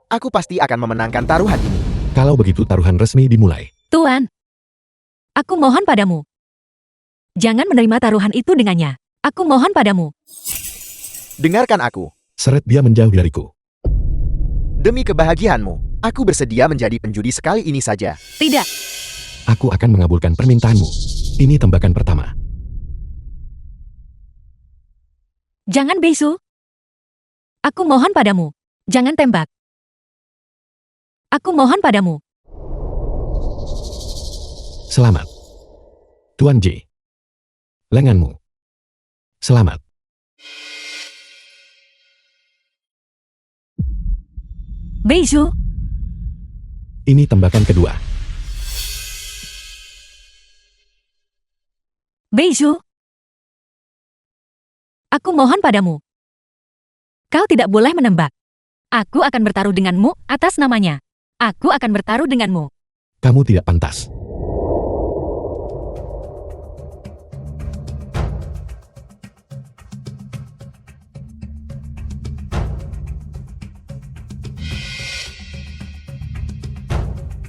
S1: Aku pasti akan memenangkan taruhan ini.
S3: Kalau begitu taruhan resmi dimulai.
S2: Tuan, aku mohon padamu. Jangan menerima taruhan itu dengannya. Aku mohon padamu.
S1: Dengarkan aku.
S3: Seret dia menjauh dariku.
S1: Demi kebahagiaanmu, aku bersedia menjadi penjudi sekali ini saja.
S2: Tidak,
S3: Aku akan mengabulkan permintaanmu. Ini tembakan pertama.
S2: jangan Beisu. Aku mohon padamu. Jangan tembak. Aku mohon padamu.
S3: Selamat. Tuan Ji. Lenganmu. Selamat.
S2: Beisu,
S3: Ini tembakan kedua.
S2: Beisu. Aku mohon padamu. Kau tidak boleh menembak. Aku akan bertaruh denganmu atas namanya. Aku akan bertaruh denganmu.
S3: Kamu tidak pantas.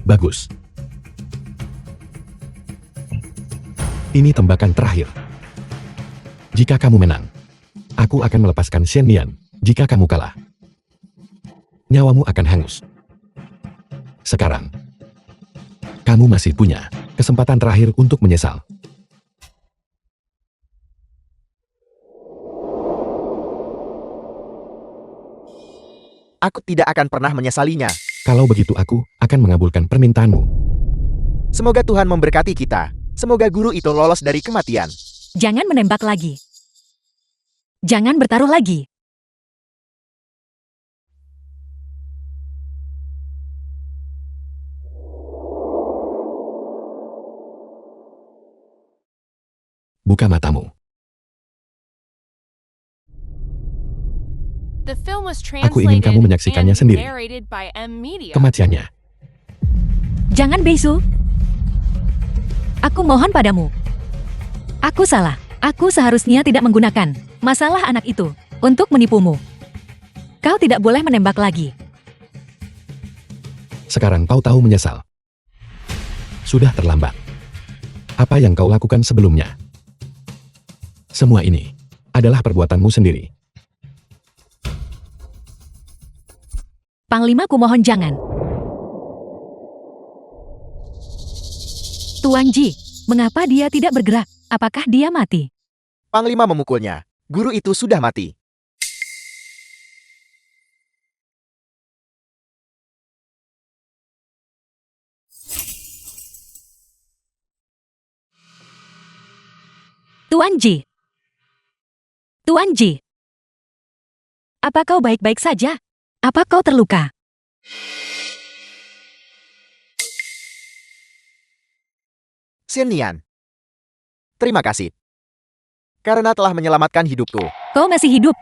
S3: Bagus. Ini tembakan terakhir. Jika kamu menang, aku akan melepaskan Shen Nian. Jika kamu kalah, nyawamu akan hangus. Sekarang, kamu masih punya kesempatan terakhir untuk menyesal.
S1: Aku tidak akan pernah menyesalinya.
S3: Kalau begitu aku akan mengabulkan permintaanmu.
S1: Semoga Tuhan memberkati kita. Semoga guru itu lolos dari kematian.
S2: Jangan menembak lagi. Jangan bertaruh lagi.
S3: Buka matamu.
S4: The film was
S3: Aku ingin kamu
S4: translated
S3: menyaksikannya
S4: and
S3: sendiri.
S4: narrated by M Media.
S3: Kematiannya.
S2: Jangan Beisu. Aku mohon padamu. Aku salah. Aku seharusnya tidak menggunakan masalah anak itu untuk menipumu. Kau tidak boleh menembak lagi.
S3: Sekarang kau tahu menyesal. Sudah terlambat. Apa yang kau lakukan sebelumnya? Semua ini adalah perbuatanmu sendiri.
S2: Panglima, kumohon jangan. Tuan Ji, mengapa dia tidak bergerak? Apakah dia mati?
S1: Panglima memukulnya. Guru itu sudah mati.
S2: Tuan Ji. Tuan Ji. Apa kau baik-baik saja? Apa kau terluka?
S1: Shen Nian. Terima kasih. Karena telah menyelamatkan hidupku.
S2: Kau masih hidup.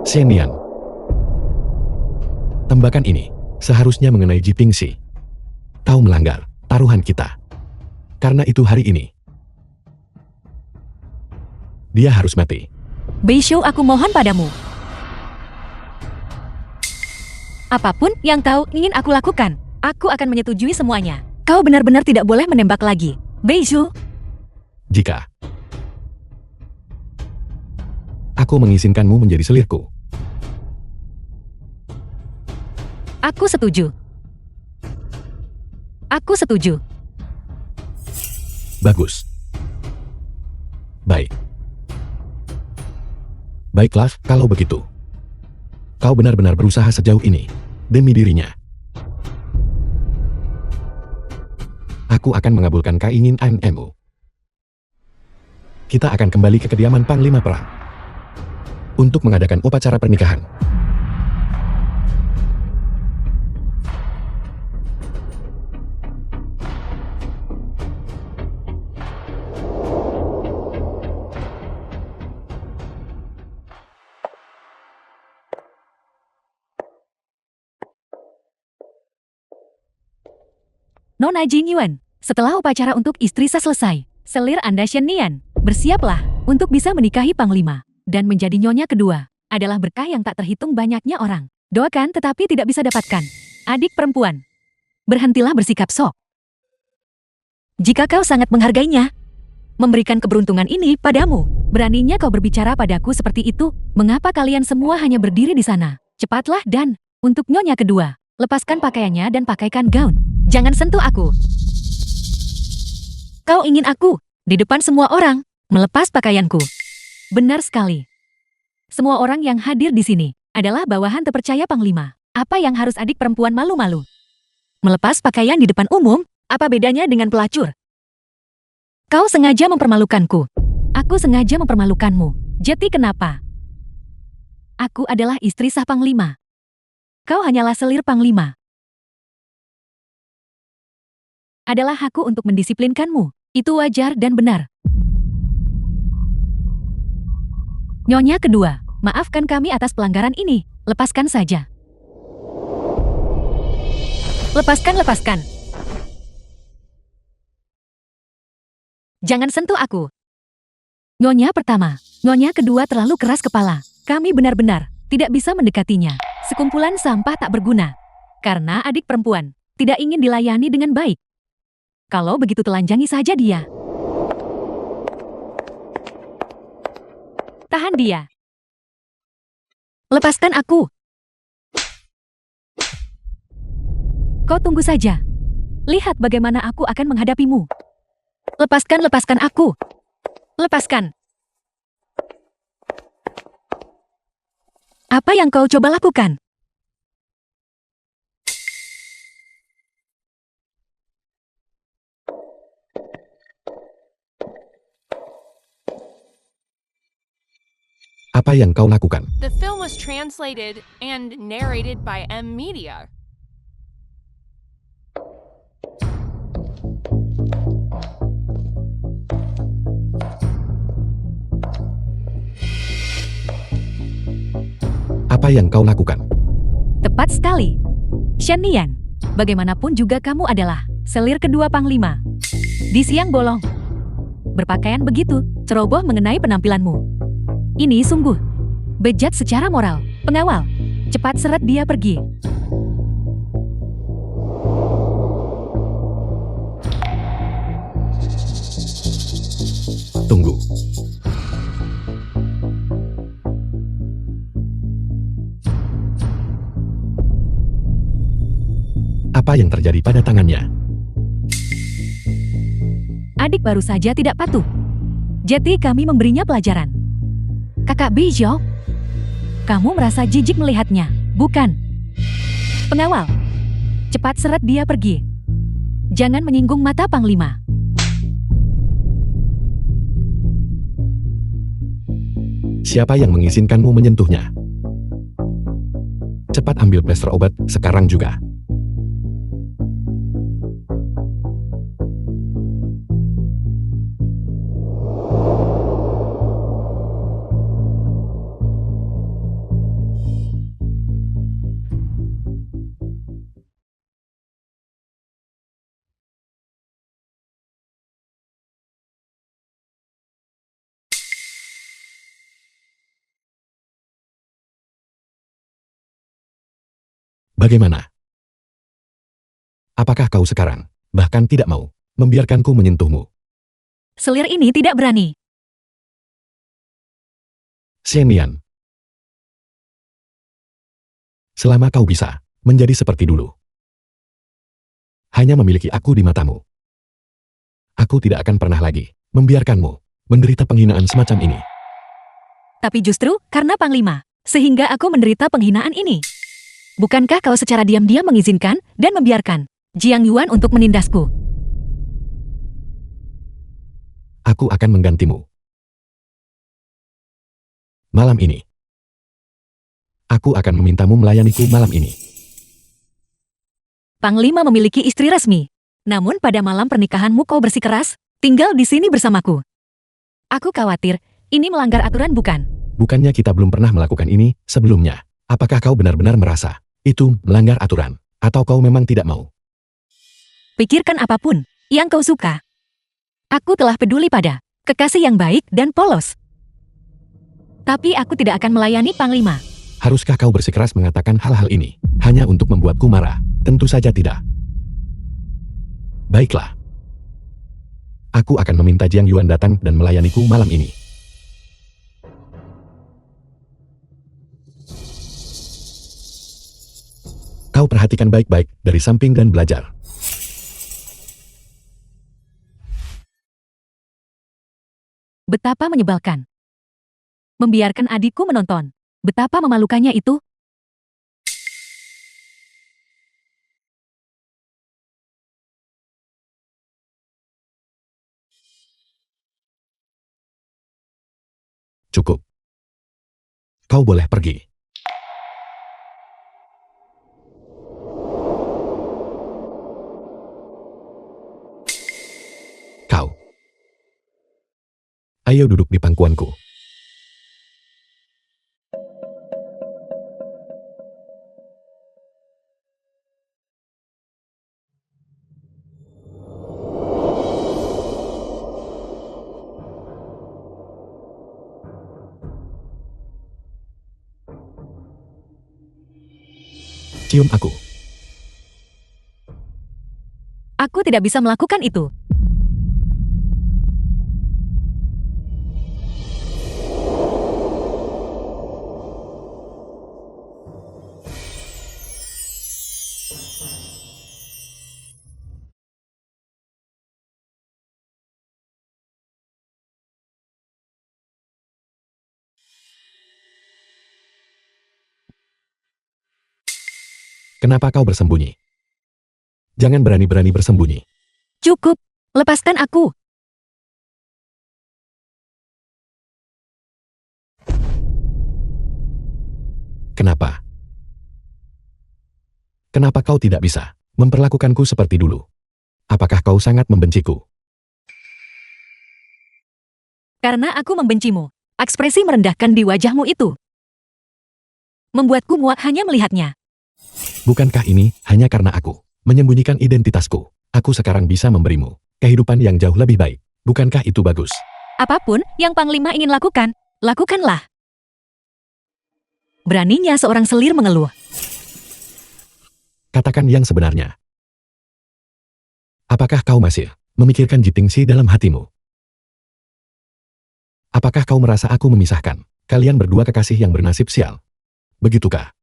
S3: Shen Nian. Tembakan ini seharusnya mengenai Ji Pingxi. Kau melanggar taruhan kita. Karena itu hari ini dia harus mati.
S2: Beishu, aku mohon padamu. Apapun yang kau ingin aku lakukan, aku akan menyetujui semuanya. Kau benar-benar tidak boleh menembak lagi. Beishu,
S3: Jika aku mengizinkanmu menjadi selirku,
S2: aku setuju. Aku setuju.
S3: bagus. Baik. Baiklah, kalau begitu. Kau benar-benar berusaha sejauh ini demi dirinya. Aku akan mengabulkan keinginanmu. Kita akan kembali ke kediaman Panglima Perang untuk mengadakan upacara pernikahan.
S2: Nona Jing Yuan, setelah upacara untuk istri saya selesai, Selir Anda Shen Nian, bersiaplah untuk bisa menikahi Panglima dan menjadi nyonya kedua adalah berkah yang tak terhitung banyaknya orang doakan tetapi tidak bisa dapatkan. Adik perempuan, berhentilah bersikap sok. Jika kau sangat menghargainya, memberikan keberuntungan ini padamu, beraninya kau berbicara padaku seperti itu. Mengapa kalian semua hanya berdiri di sana? Cepatlah dan untuk nyonya kedua, lepaskan pakaiannya dan pakaikan gaun. Jangan sentuh aku. Kau ingin aku di depan semua orang melepas pakaianku? Benar sekali. Semua orang yang hadir di sini adalah bawahan terpercaya Panglima. Apa yang harus adik perempuan malu-malu? Melepas pakaian di depan umum, apa bedanya dengan pelacur? Kau sengaja mempermalukanku. Aku sengaja mempermalukanmu. Jadi kenapa? Aku adalah istri sah Panglima. Kau hanyalah selir Panglima. Adalah hakku untuk mendisiplinkanmu. Itu wajar dan benar. Nyonya kedua, maafkan kami atas pelanggaran ini. Lepaskan saja. Lepaskan. Jangan sentuh aku. Nyonya pertama, nyonya kedua terlalu keras kepala. Kami benar-benar tidak bisa mendekatinya. Sekumpulan sampah tak berguna. Karena adik perempuan tidak ingin dilayani dengan baik. Kalau begitu telanjangi saja dia. Tahan dia. Lepaskan aku. Kau tunggu saja. Lihat bagaimana aku akan menghadapimu. Lepaskan aku. Lepaskan. Apa yang kau coba lakukan?
S3: Apa yang kau lakukan?
S4: The film was translated and narrated by M Media.
S3: Apa yang kau lakukan?
S2: Tepat sekali. Shen Nian, bagaimanapun juga kamu adalah selir kedua Panglima. Di siang bolong, berpakaian begitu, ceroboh mengenai penampilanmu. Ini sungguh bejat secara moral. Pengawal, cepat seret dia pergi.
S3: Tunggu. Apa yang terjadi pada tangannya?
S2: Adik baru saja tidak patuh. Jadi kami memberinya pelajaran. Kakak Bijou, kamu merasa jijik melihatnya, bukan? Pengawal, cepat seret dia pergi. Jangan menyinggung mata Panglima.
S3: Siapa yang mengizinkanmu menyentuhnya? Cepat ambil plester obat sekarang juga. Bagaimana? Apakah kau sekarang bahkan tidak mau membiarkanku menyentuhmu?
S2: Selir ini tidak berani.
S3: Shen Nian, selama kau bisa menjadi seperti dulu, hanya memiliki aku di matamu, aku tidak akan pernah lagi membiarkanmu menderita penghinaan semacam ini.
S2: Tapi justru karena Panglima, sehingga aku menderita penghinaan ini. Bukankah kau secara diam-diam mengizinkan dan membiarkan Jiang Yuan untuk menindasku?
S3: Aku akan menggantimu. Malam ini. Aku akan memintamu melayaniku malam ini.
S2: Panglima memiliki istri resmi. Namun pada malam pernikahanmu kau bersikeras, tinggal di sini bersamaku. Aku khawatir, ini melanggar aturan bukan?
S3: Bukannya kita belum pernah melakukan ini sebelumnya? Apakah kau benar-benar merasa itu melanggar aturan? Atau kau memang tidak mau?
S2: Pikirkan apapun yang kau suka. Aku telah peduli pada kekasih yang baik dan polos. Tapi aku tidak akan melayani Panglima.
S3: Haruskah kau bersikeras mengatakan hal-hal ini hanya untuk membuatku marah? Tentu saja tidak. Baiklah. Aku akan meminta Jiang Yuan datang dan melayaniku malam ini. Kau perhatikan baik-baik dari samping dan belajar.
S2: Betapa menyebalkan. Membiarkan adikku menonton. Betapa memalukannya itu.
S3: Cukup. Kau boleh pergi. Kau. Ayo duduk di pangkuanku. Cium aku.
S2: Aku tidak bisa melakukan itu.
S3: Kenapa kau bersembunyi? Jangan berani-berani bersembunyi.
S2: Cukup. Lepaskan aku.
S3: Kenapa? Kenapa kau tidak bisa memperlakukanku seperti dulu? Apakah kau sangat membenciku?
S2: Karena aku membencimu. Ekspresi merendahkan di wajahmu itu membuatku muak hanya melihatnya.
S3: Bukankah ini hanya karena aku menyembunyikan identitasku? Aku sekarang bisa memberimu kehidupan yang jauh lebih baik. Bukankah itu bagus?
S2: Apapun yang Panglima ingin lakukan, lakukanlah. Beraninya seorang selir mengeluh.
S3: Katakan yang sebenarnya. Apakah kau masih memikirkan Jitingsi dalam hatimu? Apakah kau merasa aku memisahkan kalian berdua kekasih yang bernasib sial? Begitukah?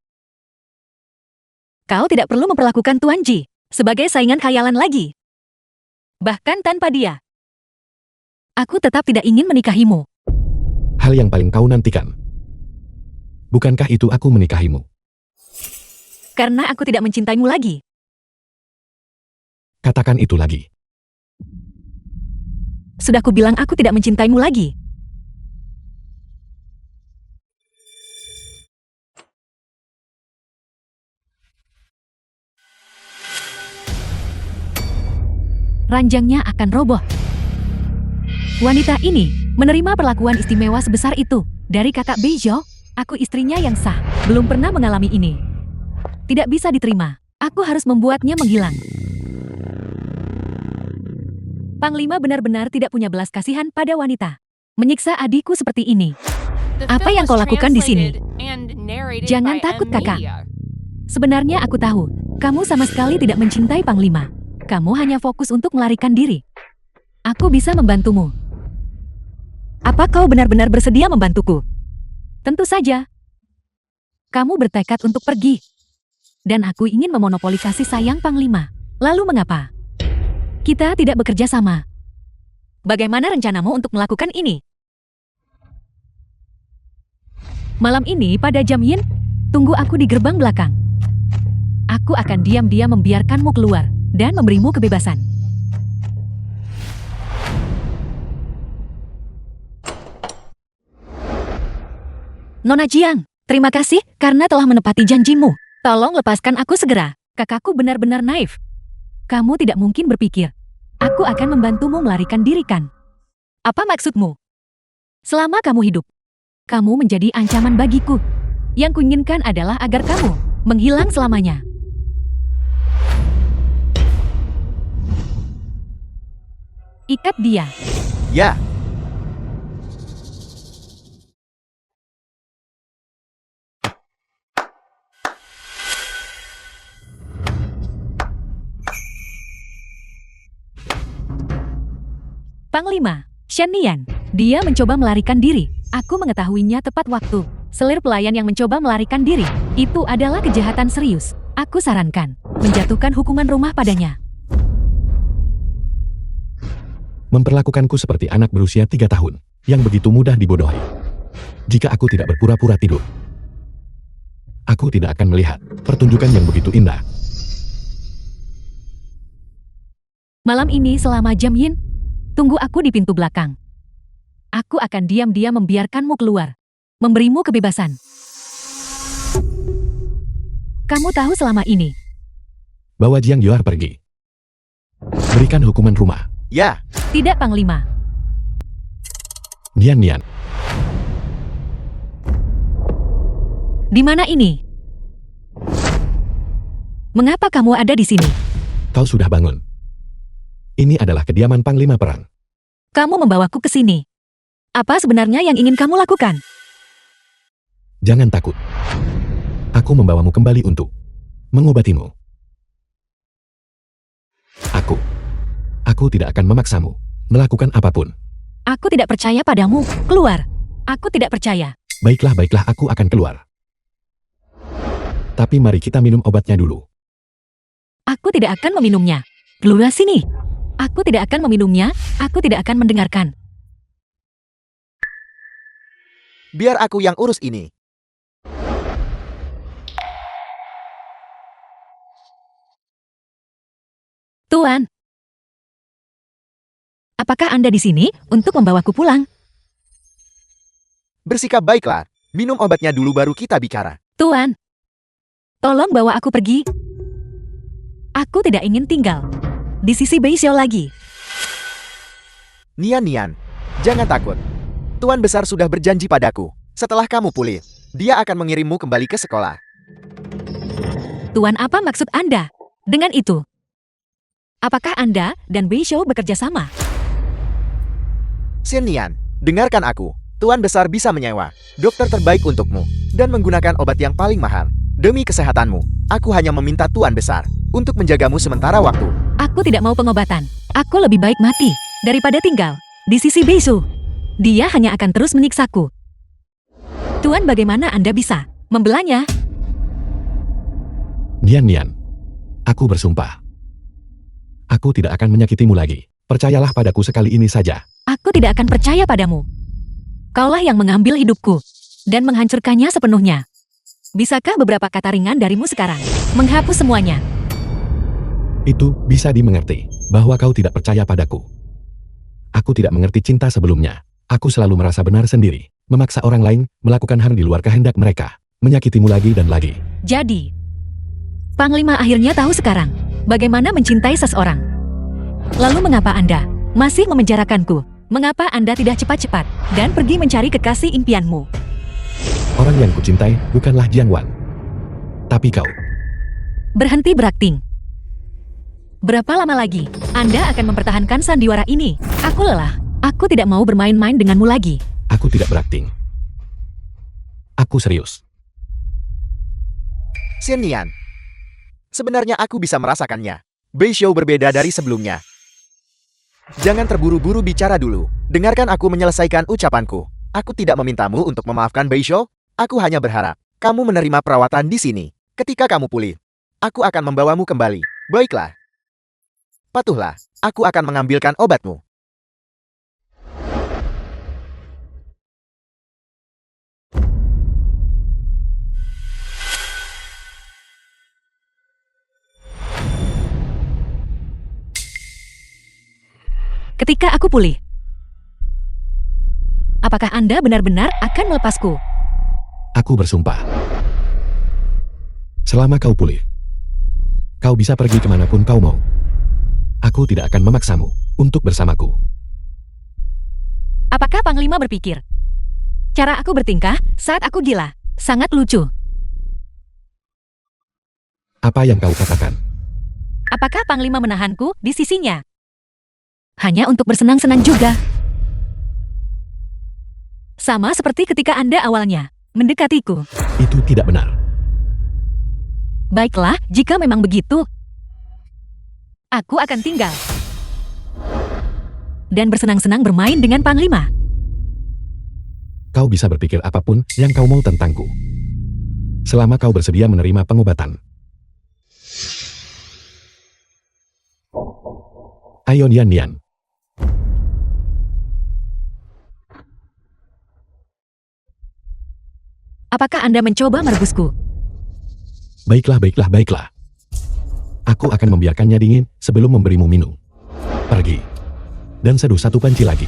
S2: Kau tidak perlu memperlakukan Tuan Ji sebagai saingan khayalan lagi. Bahkan tanpa dia. Aku tetap tidak ingin menikahimu.
S3: Hal yang paling kau nantikan. Bukankah itu aku menikahimu?
S2: Karena aku tidak mencintaimu lagi.
S3: Katakan itu lagi.
S2: Sudah kubilang aku tidak mencintaimu lagi. Ranjangnya akan roboh. Wanita ini menerima perlakuan istimewa sebesar itu dari kakak Beizhou. Aku istrinya yang sah, belum pernah mengalami ini. Tidak bisa diterima. Aku harus membuatnya menghilang. Panglima benar-benar tidak punya belas kasihan pada wanita. Menyiksa adikku seperti ini.
S4: The
S2: Apa
S4: film
S2: yang
S4: was
S2: kau lakukan di sini?
S4: translated and narrated
S2: Jangan
S4: by
S2: takut,
S4: M
S2: Kakak.
S4: Media.
S2: Sebenarnya aku tahu, kamu sama sekali tidak mencintai Panglima. Kamu hanya fokus untuk melarikan diri. Aku bisa membantumu. Apa kau benar-benar bersedia membantuku? Tentu saja. Kamu bertekad untuk pergi. Dan aku ingin memonopoli kasih sayang Panglima. Lalu mengapa? Kita tidak bekerja sama. Bagaimana rencanamu untuk melakukan ini? Malam ini pada jam Yin, tunggu aku di gerbang belakang. Aku akan diam-diam membiarkanmu keluar dan memberimu kebebasan. Nona Jiang, terima kasih karena telah menepati janjimu. Tolong lepaskan aku segera. Kakakku benar-benar naif. Kamu tidak mungkin berpikir, aku akan membantumu melarikan diri kan? Apa maksudmu? Selama kamu hidup, kamu menjadi ancaman bagiku. Yang kuinginkan adalah agar kamu menghilang selamanya. Ikat dia.
S1: Ya,
S2: Panglima, Shen Nian. Dia mencoba melarikan diri. Aku mengetahuinya tepat waktu. Selir pelayan yang mencoba melarikan diri. Itu adalah kejahatan serius. Aku sarankan, menjatuhkan hukuman rumah padanya.
S3: Memperlakukanku seperti anak berusia 3 tahun, yang begitu mudah dibodohi. Jika aku tidak berpura-pura tidur, aku tidak akan melihat pertunjukan yang begitu indah.
S2: Malam ini selama jam Yin, tunggu aku di pintu belakang. Aku akan diam-diam membiarkanmu keluar. Memberimu kebebasan. Kamu tahu selama ini,
S3: Bawa Jiang Yuar pergi. Berikan hukuman rumah.
S1: ya,
S2: tidak Panglima.
S3: Nian Nian,
S2: Di mana ini? Mengapa kamu ada di sini?
S3: kau sudah bangun. Ini adalah kediaman Panglima Perang.
S2: Kamu membawaku ke sini. Apa sebenarnya yang ingin kamu lakukan?
S3: Jangan takut. Aku membawamu kembali untuk mengobatimu. Aku tidak akan memaksamu melakukan apapun.
S2: Aku tidak percaya padamu. Keluar. Aku tidak percaya.
S3: Baiklah, aku akan keluar. Tapi mari kita minum obatnya dulu.
S2: Aku tidak akan meminumnya. Keluar sini. Aku tidak akan meminumnya. Aku tidak akan mendengarkan.
S1: biar aku yang urus ini.
S2: Tuan. Apakah Anda di sini untuk membawaku pulang?
S1: Bersikap baiklah. Minum obatnya dulu baru kita bicara.
S2: Tuan. Tolong bawa aku pergi. Aku tidak ingin tinggal di sisi Bei Xiao lagi.
S1: Nian Nian, jangan takut. Tuan Besar sudah berjanji padaku. Setelah kamu pulih, dia akan mengirimmu kembali ke sekolah.
S2: Tuan, apa maksud Anda dengan itu? Apakah Anda dan Bei Xiao bekerja sama?
S1: Shen Nian, dengarkan aku. Tuan Besar bisa menyewa dokter terbaik untukmu dan menggunakan obat yang paling mahal. Demi kesehatanmu, aku hanya meminta Tuan Besar untuk menjagamu sementara waktu.
S2: Aku tidak mau pengobatan. Aku lebih baik mati daripada tinggal di sisi Bei Xiao. Dia hanya akan terus menyiksaku. Tuan, bagaimana Anda bisa membelanya?
S3: Nian Nian, aku bersumpah. Aku tidak akan menyakitimu lagi. Percayalah padaku sekali ini saja.
S2: Aku tidak akan percaya padamu. Kaulah yang mengambil hidupku dan menghancurkannya sepenuhnya. Bisakah beberapa kata ringan darimu sekarang menghapus semuanya?
S3: Itu bisa dimengerti, bahwa kau tidak percaya padaku. Aku tidak mengerti cinta sebelumnya. Aku selalu merasa benar sendiri, memaksa orang lain melakukan hal di luar kehendak mereka, menyakitimu lagi dan lagi.
S2: Jadi, Panglima akhirnya tahu sekarang bagaimana mencintai seseorang. Lalu mengapa Anda masih memenjarakanku? Mengapa Anda tidak cepat-cepat dan pergi mencari kekasih impianmu?
S3: Orang yang kucintai bukanlah Jiang Wan. Tapi kau.
S2: Berhenti berakting. Berapa lama lagi Anda akan mempertahankan sandiwara ini? Aku lelah. Aku tidak mau bermain-main denganmu lagi.
S3: Aku tidak berakting. Aku serius.
S1: Shen Nian, sebenarnya aku bisa merasakannya. Bei Xiao berbeda dari sebelumnya. Jangan terburu-buru bicara dulu. Dengarkan aku menyelesaikan ucapanku. Aku tidak memintamu untuk memaafkan Bei Xiao. Aku hanya berharap kamu menerima perawatan di sini. Ketika kamu pulih, aku akan membawamu kembali. Baiklah. Patuhlah, aku akan mengambilkan obatmu.
S2: Ketika aku pulih, apakah Anda benar-benar akan melepasku?
S3: Aku bersumpah. Selama kau pulih, kau bisa pergi kemanapun kau mau. Aku tidak akan memaksamu untuk bersamaku.
S2: Apakah Panglima berpikir cara aku bertingkah saat aku gila sangat lucu?
S3: Apa yang kau katakan?
S2: Apakah Panglima menahanku di sisinya? Hanya untuk bersenang-senang juga. Sama seperti ketika Anda awalnya mendekatiku.
S3: Itu tidak benar.
S2: Baiklah, jika memang begitu, aku akan tinggal. Dan bersenang-senang bermain dengan Panglima.
S3: Kau bisa berpikir apapun yang kau mau tentangku. Selama kau bersedia menerima pengobatan. Ayo Nian Nian.
S2: Apakah Anda mencoba merebusku?
S3: Baiklah, baiklah, baiklah. Aku akan membiarkannya dingin sebelum memberimu minum. Pergi. Dan seduh satu panci lagi.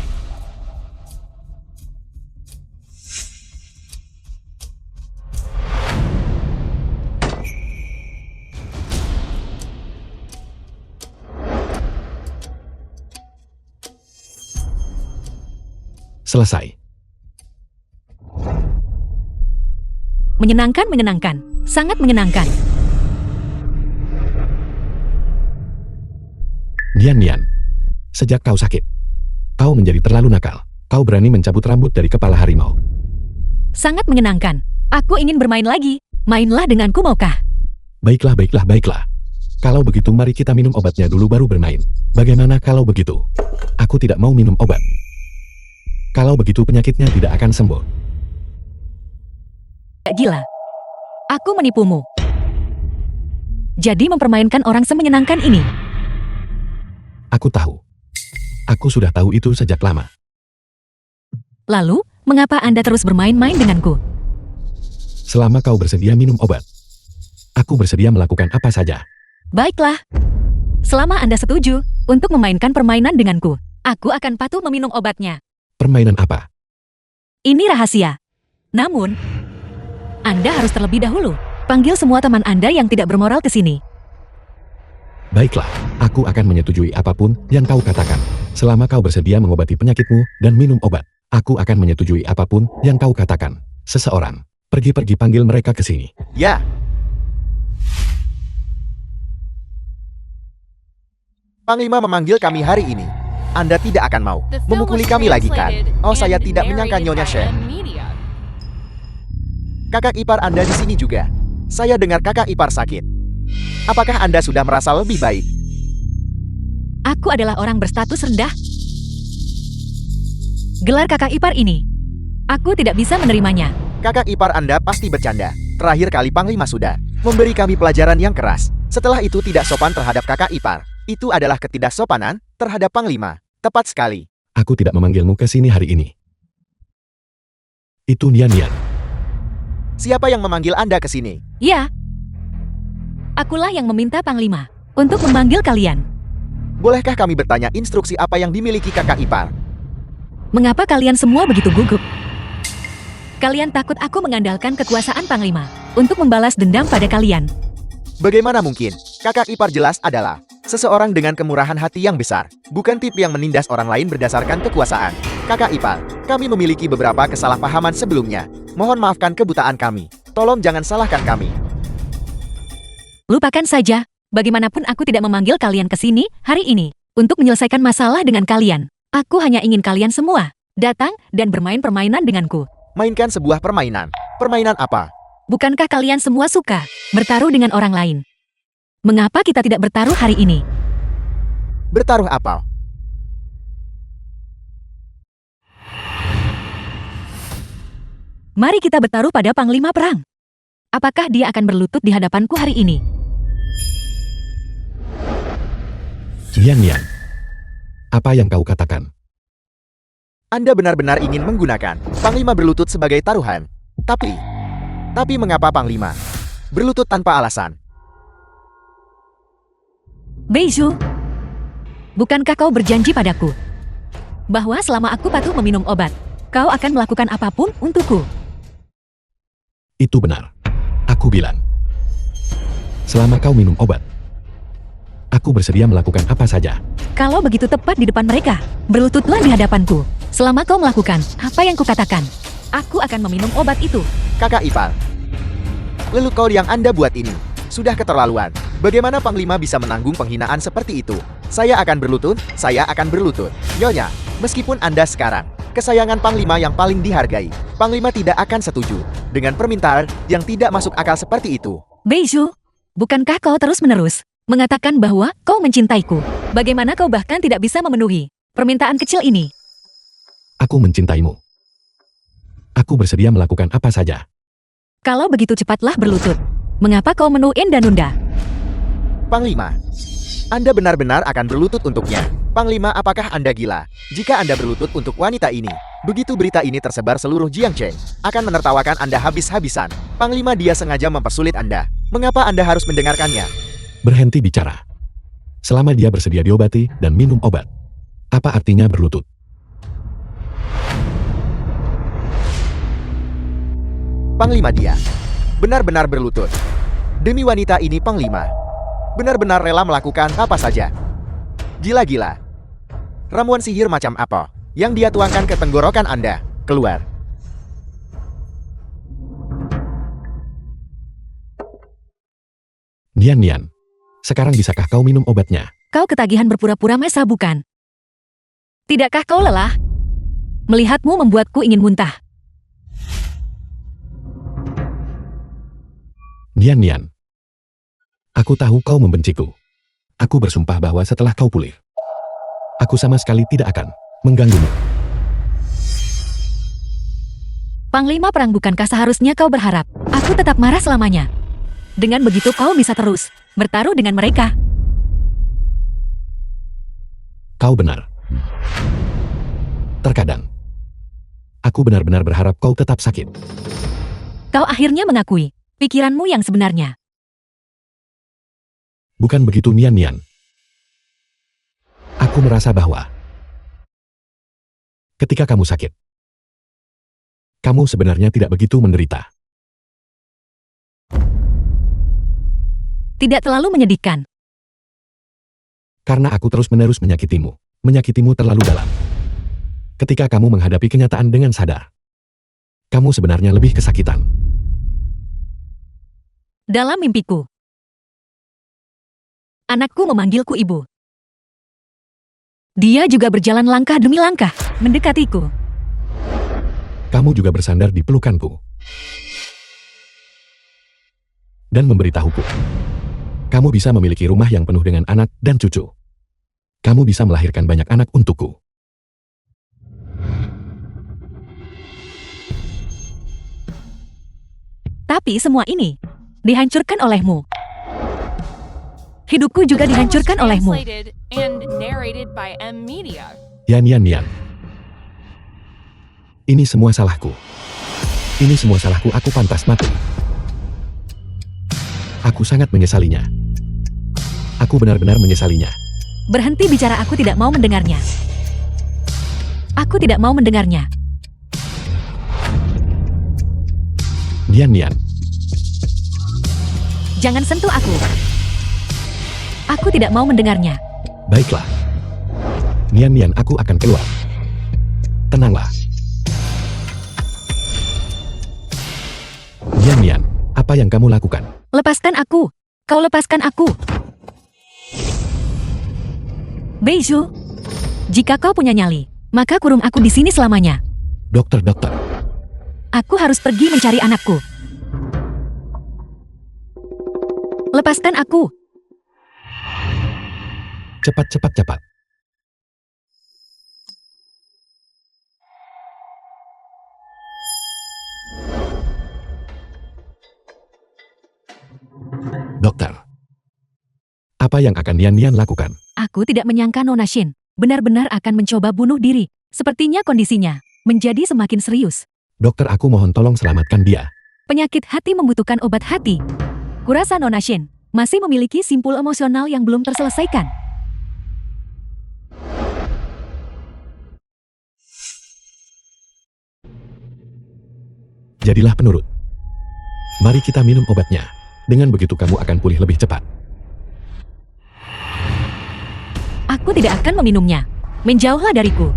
S3: Selesai.
S2: Menyenangkan, menyenangkan. Sangat menyenangkan.
S3: Nian Nian. Sejak kau sakit, kau menjadi terlalu nakal. Kau berani mencabut rambut dari kepala harimau.
S2: Sangat menyenangkan. Aku ingin bermain lagi. Mainlah denganku, maukah?
S3: Baiklah, baiklah, baiklah. Kalau begitu mari kita minum obatnya dulu baru bermain. Bagaimana kalau begitu? Aku tidak mau minum obat. Kalau begitu penyakitnya tidak akan sembuh.
S2: Gila. Aku menipumu. Jadi mempermainkan orang semenyenangkan ini.
S3: Aku tahu. Aku sudah tahu itu sejak lama.
S2: Lalu, mengapa Anda terus bermain-main denganku?
S3: Selama kau bersedia minum obat, aku bersedia melakukan apa saja.
S2: Baiklah. Selama Anda setuju untuk memainkan permainan denganku, aku akan patuh meminum obatnya.
S3: Permainan apa?
S2: Ini rahasia. Namun, Anda harus terlebih dahulu panggil semua teman Anda yang tidak bermoral ke sini.
S3: Baiklah, aku akan menyetujui apapun yang kau katakan. Selama kau bersedia mengobati penyakitmu dan minum obat, aku akan menyetujui apapun yang kau katakan. Seseorang, pergi-pergi panggil mereka ke sini.
S1: Ya. Panglima memanggil kami hari ini. Anda tidak akan mau
S4: The film
S1: memukuli
S4: was
S1: kami lagi kan?
S4: translated
S1: Oh, saya
S4: and
S1: tidak menyangka
S4: narrated
S1: Nyonya
S4: by
S1: Shen.
S4: M-Media.
S1: Kakak ipar Anda di sini juga. Saya dengar kakak ipar sakit. Apakah Anda sudah merasa lebih baik?
S2: Aku adalah orang berstatus rendah. Gelar kakak ipar ini, aku tidak bisa menerimanya.
S1: Kakak ipar Anda pasti bercanda. Terakhir kali Panglima sudah memberi kami pelajaran yang keras. Setelah itu tidak sopan terhadap kakak ipar. Itu adalah ketidaksopanan terhadap Panglima. Tepat sekali.
S3: Aku tidak memanggilmu ke sini hari ini. Itu Nian Nian.
S1: Siapa yang memanggil Anda ke sini?
S2: Ya, akulah yang meminta Panglima untuk memanggil kalian.
S1: Bolehkah kami bertanya instruksi apa yang dimiliki kakak ipar?
S2: Mengapa kalian semua begitu gugup? Kalian takut aku mengandalkan kekuasaan Panglima untuk membalas dendam pada kalian.
S1: Bagaimana mungkin? Kakak ipar jelas adalah seseorang dengan kemurahan hati yang besar, bukan tipe yang menindas orang lain berdasarkan kekuasaan. Kakak ipar, kami memiliki beberapa kesalahpahaman sebelumnya. Mohon maafkan kebutaan kami. Tolong jangan salahkan kami.
S2: Lupakan saja, bagaimanapun aku tidak memanggil kalian ke sini hari ini untuk menyelesaikan masalah dengan kalian. Aku hanya ingin kalian semua datang dan bermain permainan denganku.
S1: Mainkan sebuah permainan. Permainan apa?
S2: Bukankah kalian semua suka bertaruh dengan orang lain? Mengapa kita tidak bertaruh hari ini?
S1: Bertaruh apa?
S2: Mari kita bertaruh pada Panglima Perang. Apakah dia akan berlutut di hadapanku hari ini?
S3: Nian Nian. Apa yang kau katakan?
S1: Anda benar-benar ingin menggunakan Panglima berlutut sebagai taruhan. Tapi mengapa Panglima berlutut tanpa alasan?
S2: Beizhu, bukankah kau berjanji padaku bahwa selama aku patuh meminum obat, kau akan melakukan apapun untukku?
S3: Itu benar. Aku bilang. Selama kau minum obat, aku bersedia melakukan apa saja.
S2: Kalau begitu tepat di depan mereka, berlututlah di hadapanku. Selama kau melakukan apa yang kukatakan, aku akan meminum obat itu.
S1: Kakak ipar, lelucon yang Anda buat ini sudah keterlaluan. Bagaimana Panglima bisa menanggung penghinaan seperti itu? Saya akan berlutut, saya akan berlutut. Nyonya, meskipun Anda sekarang kesayangan Panglima yang paling dihargai, Panglima tidak akan setuju dengan permintaan yang tidak masuk akal seperti itu.
S2: Beiju, bukankah kau terus-menerus mengatakan bahwa kau mencintaiku? Bagaimana kau bahkan tidak bisa memenuhi permintaan kecil ini?
S3: Aku mencintaimu. Aku bersedia melakukan apa saja.
S2: Kalau begitu cepatlah berlutut. Mengapa kau menunda?
S1: Panglima, Anda benar-benar akan berlutut untuknya. Panglima, apakah Anda gila? Jika Anda berlutut untuk wanita ini, begitu berita ini tersebar seluruh Jiangcheng, akan menertawakan Anda habis-habisan. Panglima, dia sengaja mempersulit Anda. Mengapa Anda harus mendengarkannya?
S3: Berhenti bicara. Selama dia bersedia diobati dan minum obat. Apa artinya berlutut?
S1: Panglima, dia benar-benar berlutut. Demi wanita ini, Panglima benar-benar rela melakukan apa saja. Gila-gila. Ramuan sihir macam apa yang dia tuangkan ke tenggorokan Anda? Keluar.
S3: Nian, sekarang bisakah kau minum obatnya?
S2: Kau ketagihan berpura-pura mesa bukan? Tidakkah kau lelah? Melihatmu membuatku ingin muntah.
S3: Nian, aku tahu kau membenciku. Aku bersumpah bahwa setelah kau pulih, aku sama sekali tidak akan mengganggumu.
S2: Panglima perang, bukankah seharusnya kau berharap aku tetap marah selamanya? Dengan begitu kau bisa terus bertaruh dengan mereka.
S3: Kau benar. Terkadang, aku benar-benar berharap kau tetap sakit.
S2: Kau akhirnya mengakui pikiranmu yang sebenarnya.
S3: Bukan begitu, Nian. Aku merasa bahwa ketika kamu sakit, kamu sebenarnya tidak begitu menderita.
S2: Tidak terlalu menyedihkan.
S3: Karena aku terus-menerus menyakitimu terlalu dalam. Ketika kamu menghadapi kenyataan dengan sadar, kamu sebenarnya lebih kesakitan.
S2: Dalam mimpiku, anakku memanggilku ibu. Dia juga berjalan langkah demi langkah, mendekatiku.
S3: Kamu juga bersandar di pelukanku. Dan memberitahuku, kamu bisa memiliki rumah yang penuh dengan anak dan cucu. Kamu bisa melahirkan banyak anak untukku.
S2: Tapi semua ini dihancurkan olehmu. Hidupku juga dihancurkan olehmu.
S4: Translated and narrated by M Media.
S3: Nian. Ini semua salahku. Ini semua salahku, aku pantas mati. Aku sangat menyesalinya. Aku benar-benar menyesalinya.
S2: Berhenti bicara, aku tidak mau mendengarnya. Aku tidak mau mendengarnya.
S3: Nian.
S2: Jangan sentuh aku. Aku tidak mau mendengarnya.
S3: Baiklah. Nian, aku akan keluar. Tenanglah. Nian, apa yang kamu lakukan?
S2: Lepaskan aku. Kau lepaskan aku. Beiju, jika kau punya nyali, maka kurung aku di sini selamanya.
S3: Dokter.
S2: Aku harus pergi mencari anakku. Lepaskan aku.
S3: Cepat. Dokter, apa yang akan Nian lakukan?
S2: Aku tidak menyangka Nona Shin benar-benar akan mencoba bunuh diri. Sepertinya kondisinya menjadi semakin serius.
S3: Dokter, aku mohon tolong selamatkan dia.
S2: Penyakit hati membutuhkan obat hati. Kurasa Nona Shin masih memiliki simpul emosional yang belum terselesaikan.
S3: Jadilah penurut. Mari kita minum obatnya. Dengan begitu kamu akan pulih lebih cepat.
S2: Aku tidak akan meminumnya. Menjauhlah dariku.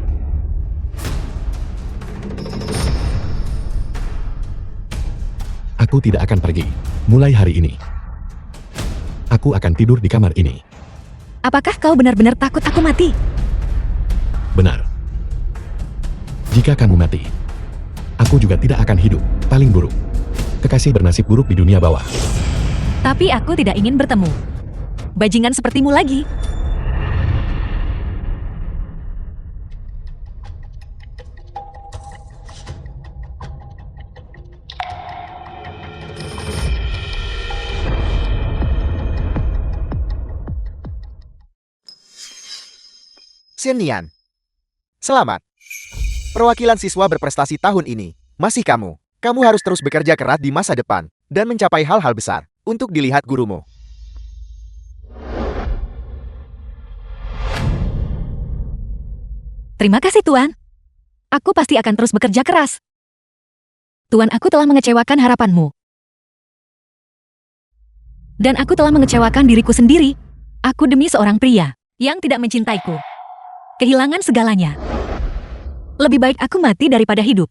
S3: Aku tidak akan pergi. Mulai hari ini, aku akan tidur di kamar ini.
S2: Apakah kau benar-benar takut aku mati?
S3: Benar. Jika kamu mati, aku juga tidak akan hidup. Paling buruk. Kekasih bernasib buruk di dunia bawah.
S2: Tapi aku tidak ingin bertemu bajingan sepertimu lagi.
S1: Xian. Selamat. Perwakilan siswa berprestasi tahun ini, masih kamu. Kamu harus terus bekerja keras di masa depan, dan mencapai hal-hal besar, untuk dilihat gurumu.
S2: Terima kasih, Tuan. Aku pasti akan terus bekerja keras. Tuan, aku telah mengecewakan harapanmu. Dan aku telah mengecewakan diriku sendiri. Aku demi seorang pria yang tidak mencintaiku. Kehilangan segalanya. Lebih baik aku mati daripada hidup.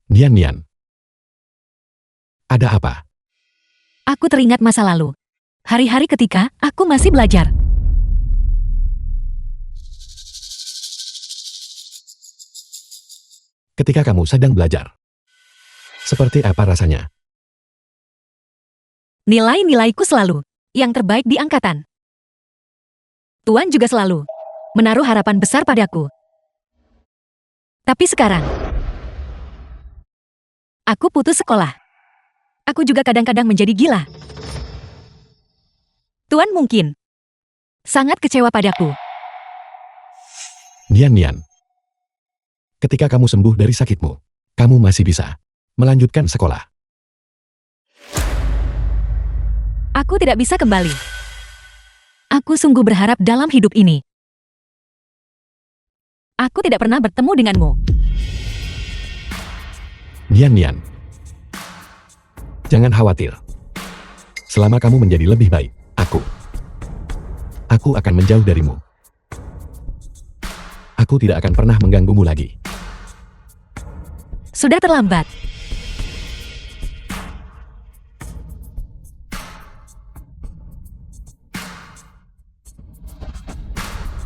S3: Nian. Ada apa?
S2: Aku teringat masa lalu. Hari-hari ketika aku masih belajar.
S3: Ketika kamu sedang belajar. Seperti apa rasanya?
S2: Nilai-nilaiku selalu yang terbaik di angkatan. Tuan juga selalu menaruh harapan besar padaku. Tapi sekarang, aku putus sekolah. Aku juga kadang-kadang menjadi gila. Tuan mungkin sangat kecewa padaku.
S3: Nian. Ketika kamu sembuh dari sakitmu, kamu masih bisa melanjutkan sekolah.
S2: Aku tidak bisa kembali. Aku sungguh berharap dalam hidup ini. Aku tidak pernah bertemu denganmu.
S3: Nian. Jangan khawatir. Selama kamu menjadi lebih baik, aku akan menjauh darimu. Aku tidak akan pernah mengganggumu lagi.
S2: Sudah terlambat.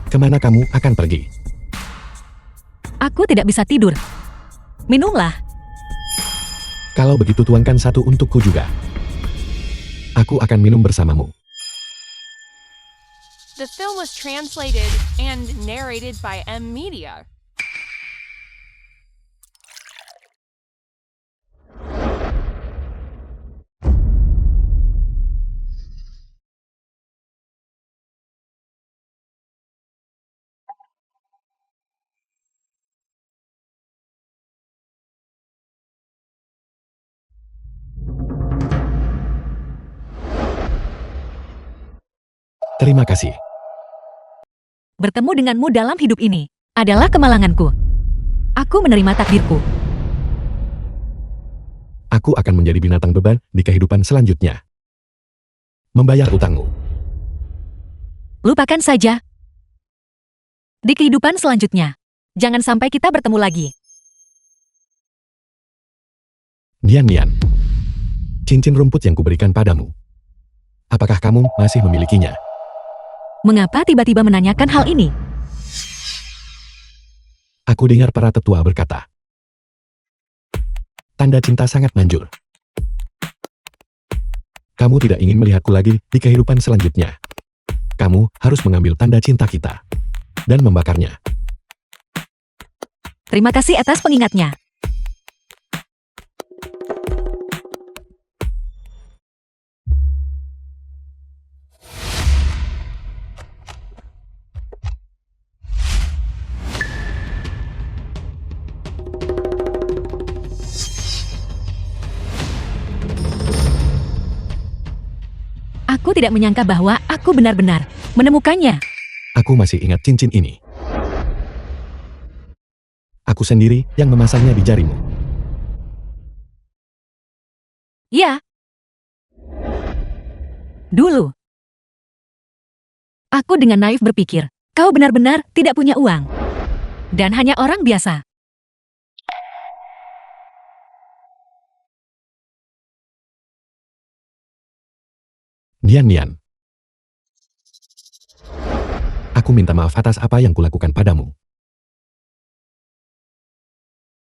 S3: Kemana kamu akan pergi?
S2: Aku tidak bisa tidur. Minumlah.
S3: Kalau begitu tuangkan satu untukku juga. Aku akan minum bersamamu.
S4: The film was translated and narrated by M Media.
S3: Terima kasih.
S2: Bertemu denganmu dalam hidup ini adalah kemalanganku. Aku menerima takdirku.
S3: Aku akan menjadi binatang beban di kehidupan selanjutnya. Membayar utangmu.
S2: Lupakan saja. Di kehidupan selanjutnya, jangan sampai kita bertemu lagi.
S3: Nian. Cincin rumput yang kuberikan padamu. Apakah kamu masih memilikinya?
S2: Mengapa tiba-tiba menanyakan hal ini?
S3: Aku dengar para tetua berkata. Tanda cinta sangat manjur. Kamu tidak ingin melihatku lagi di kehidupan selanjutnya. Kamu harus mengambil tanda cinta kita dan membakarnya.
S2: Terima kasih atas pengingatnya. Aku tidak menyangka bahwa aku benar-benar menemukannya.
S3: Aku masih ingat cincin ini. Aku sendiri yang memasangnya di jarimu.
S2: Ya. Dulu. Aku dengan naif berpikir, kau benar-benar tidak punya uang. Dan hanya orang biasa.
S3: Nian. Aku minta maaf atas apa yang kulakukan padamu.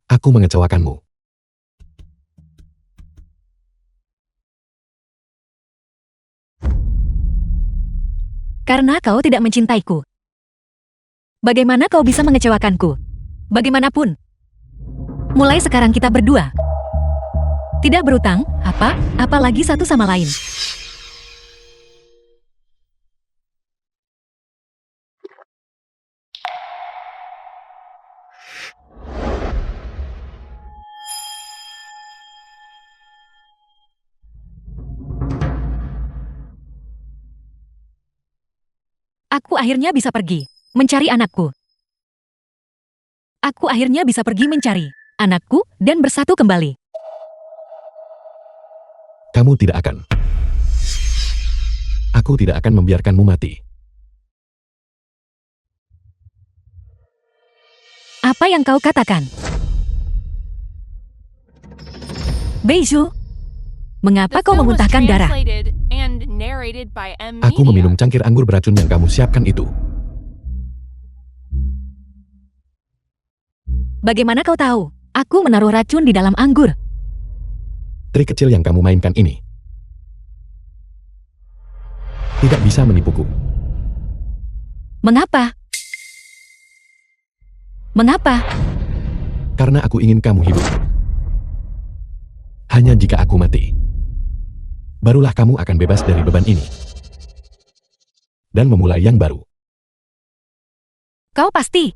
S3: Aku mengecewakanmu.
S2: Karena kau tidak mencintaiku. Bagaimana kau bisa mengecewakanku? Bagaimanapun. Mulai sekarang kita berdua. Tidak berutang, apalagi satu sama lain. Aku akhirnya bisa pergi, mencari anakku. Aku akhirnya bisa pergi mencari anakku dan bersatu kembali.
S3: Kamu tidak akan. Aku tidak akan membiarkanmu mati.
S2: Apa yang kau katakan? Beiju, mengapa
S4: The
S2: kau
S4: film was
S2: memuntahkan darah?
S4: translated and narrated by M.
S3: Aku
S4: Media.
S3: meminum cangkir anggur beracun yang kamu siapkan itu.
S2: Bagaimana kau tahu? Aku menaruh racun di dalam anggur.
S3: Trik kecil yang kamu mainkan ini tidak bisa menipuku.
S2: Mengapa? Mengapa?
S3: Karena aku ingin kamu hidup. Hanya jika aku mati, barulah kamu akan bebas dari beban ini. Dan memulai yang baru.
S2: Kau pasti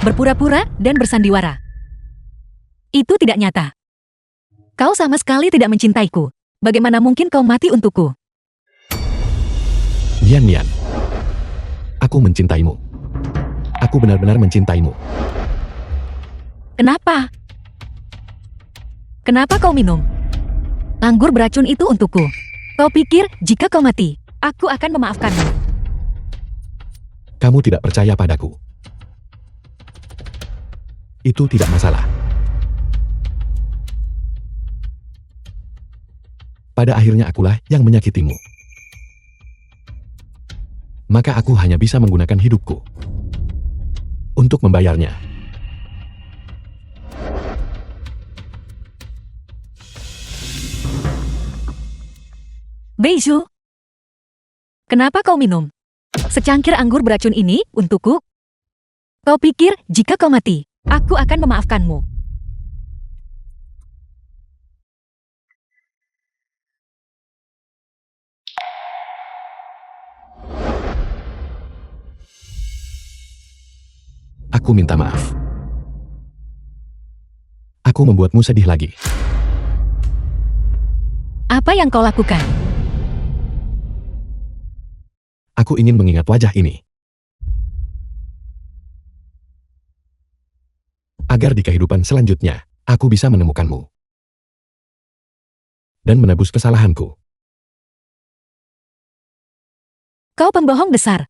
S2: berpura-pura dan bersandiwara. Itu tidak nyata. Kau sama sekali tidak mencintaiku. Bagaimana mungkin kau mati untukku?
S3: Nian. Aku mencintaimu. Aku benar-benar mencintaimu.
S2: Kenapa? Kenapa kau minum anggur beracun itu untukku? Kau pikir jika kau mati, aku akan memaafkanmu?
S3: Kamu tidak percaya padaku. Itu tidak masalah. Pada akhirnya akulah yang menyakitimu. Maka aku hanya bisa menggunakan hidupku untuk membayarnya.
S2: Beiju, kenapa kau minum secangkir anggur beracun ini untukku? Kau pikir jika kau mati, aku akan memaafkanmu?
S3: Aku minta maaf. Aku membuatmu sedih lagi.
S2: Apa yang kau lakukan?
S3: Aku ingin mengingat wajah ini. Agar di kehidupan selanjutnya, aku bisa menemukanmu. Dan menebus kesalahanku.
S2: Kau pembohong besar.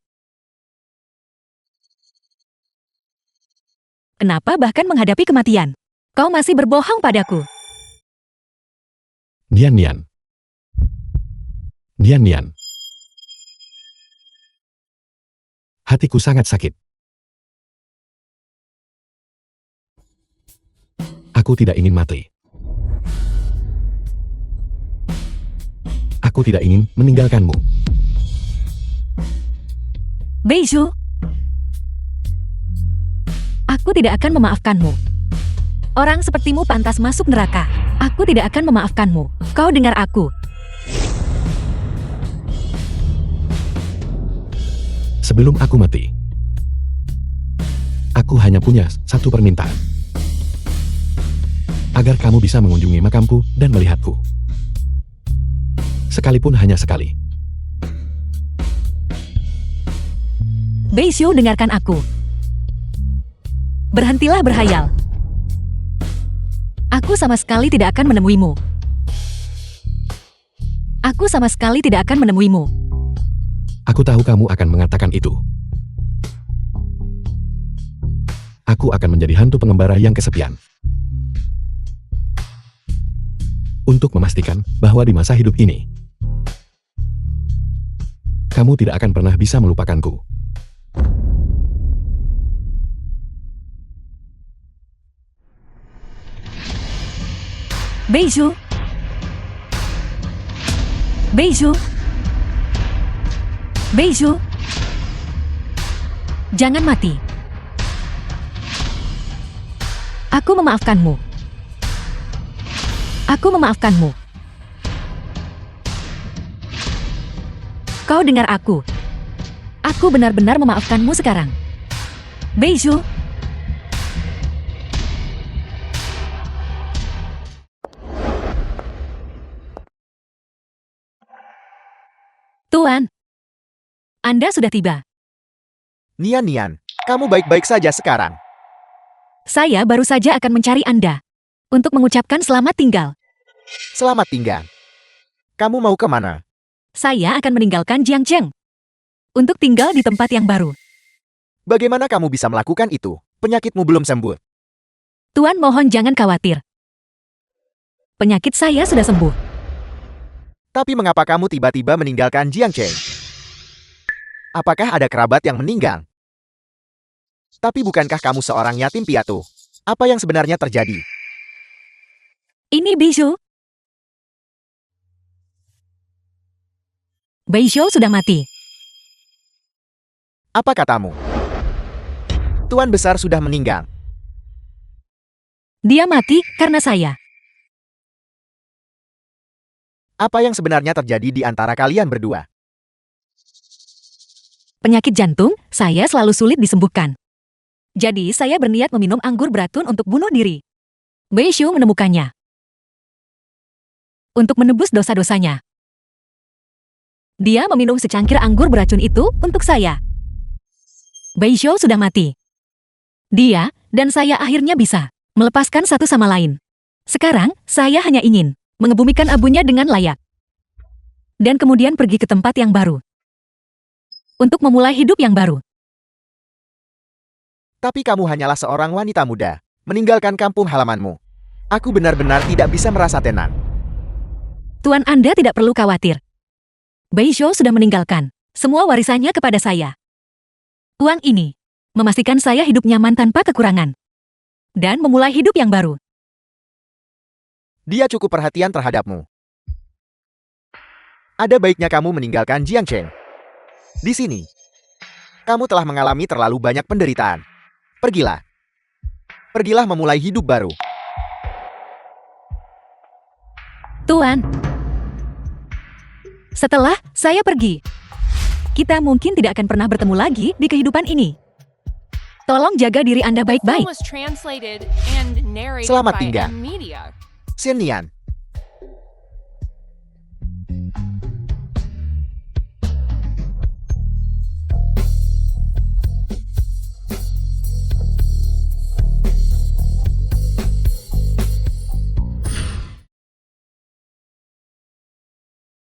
S2: Kenapa bahkan menghadapi kematian, kau masih berbohong padaku?
S3: Nian. Hatiku sangat sakit. Aku tidak ingin mati. Aku tidak ingin meninggalkanmu.
S2: Beiju, aku tidak akan memaafkanmu. Orang sepertimu pantas masuk neraka. Aku tidak akan memaafkanmu. Kau dengar aku.
S3: Sebelum aku mati, aku hanya punya satu permintaan. Agar kamu bisa mengunjungi makamku dan melihatku. Sekalipun hanya sekali.
S2: Beiju, dengarkan aku. Berhentilah berhayal. Aku sama sekali tidak akan menemuimu. Aku sama sekali tidak akan menemuimu.
S3: Aku tahu kamu akan mengatakan itu. Aku akan menjadi hantu pengembara yang kesepian. Untuk memastikan bahwa di masa hidup ini, kamu tidak akan pernah bisa melupakanku.
S2: Beiju. Beiju. Beiju. Jangan mati. Aku memaafkanmu. Aku memaafkanmu. Kau dengar aku. Aku benar-benar memaafkanmu sekarang. Beiju. Tuan, Anda sudah tiba.
S1: Nian, kamu baik-baik saja sekarang.
S2: Saya baru saja akan mencari Anda untuk mengucapkan selamat tinggal.
S1: Selamat tinggal. Kamu mau kemana?
S2: Saya akan meninggalkan Jiangcheng untuk tinggal di tempat yang baru.
S1: Bagaimana kamu bisa melakukan itu? Penyakitmu belum sembuh.
S2: Tuan mohon jangan khawatir. Penyakit saya sudah sembuh.
S1: Tapi mengapa kamu tiba-tiba meninggalkan Jiangcheng? Apakah ada kerabat yang meninggal? Tapi bukankah kamu seorang yatim piatu? Apa yang sebenarnya terjadi?
S2: Ini Beiju. Beiju sudah mati.
S1: Apa katamu? Tuan besar sudah meninggal.
S2: Dia mati karena saya.
S1: Apa yang sebenarnya terjadi di antara kalian berdua?
S2: Penyakit jantung, saya selalu sulit disembuhkan. Jadi saya berniat meminum anggur beracun untuk bunuh diri. Beiju menemukannya. Untuk menebus dosa-dosanya. Dia meminum secangkir anggur beracun itu untuk saya. Beiju sudah mati. Dia dan saya akhirnya bisa melepaskan satu sama lain. Sekarang, saya hanya ingin mengebumikan abunya dengan layak. Dan kemudian pergi ke tempat yang baru. Untuk memulai hidup yang baru.
S1: Tapi kamu hanyalah seorang wanita muda, meninggalkan kampung halamanmu. Aku benar-benar tidak bisa merasa tenang.
S2: Tuan Anda tidak perlu khawatir. Beiju sudah meninggalkan semua warisannya kepada saya. Uang ini memastikan saya hidup nyaman tanpa kekurangan. Dan memulai hidup yang baru.
S1: Dia cukup perhatian terhadapmu. Ada baiknya kamu meninggalkan Jiangcheng. Di sini, kamu telah mengalami terlalu banyak penderitaan. Pergilah. Pergilah memulai hidup baru.
S2: Tuan. Setelah saya pergi, kita mungkin tidak akan pernah bertemu lagi di kehidupan ini. Tolong jaga diri Anda
S4: The film
S2: baik-baik.
S4: was translated and narrated
S1: Selamat
S4: by
S1: tinggal.
S4: M Media.
S1: Xin Nian,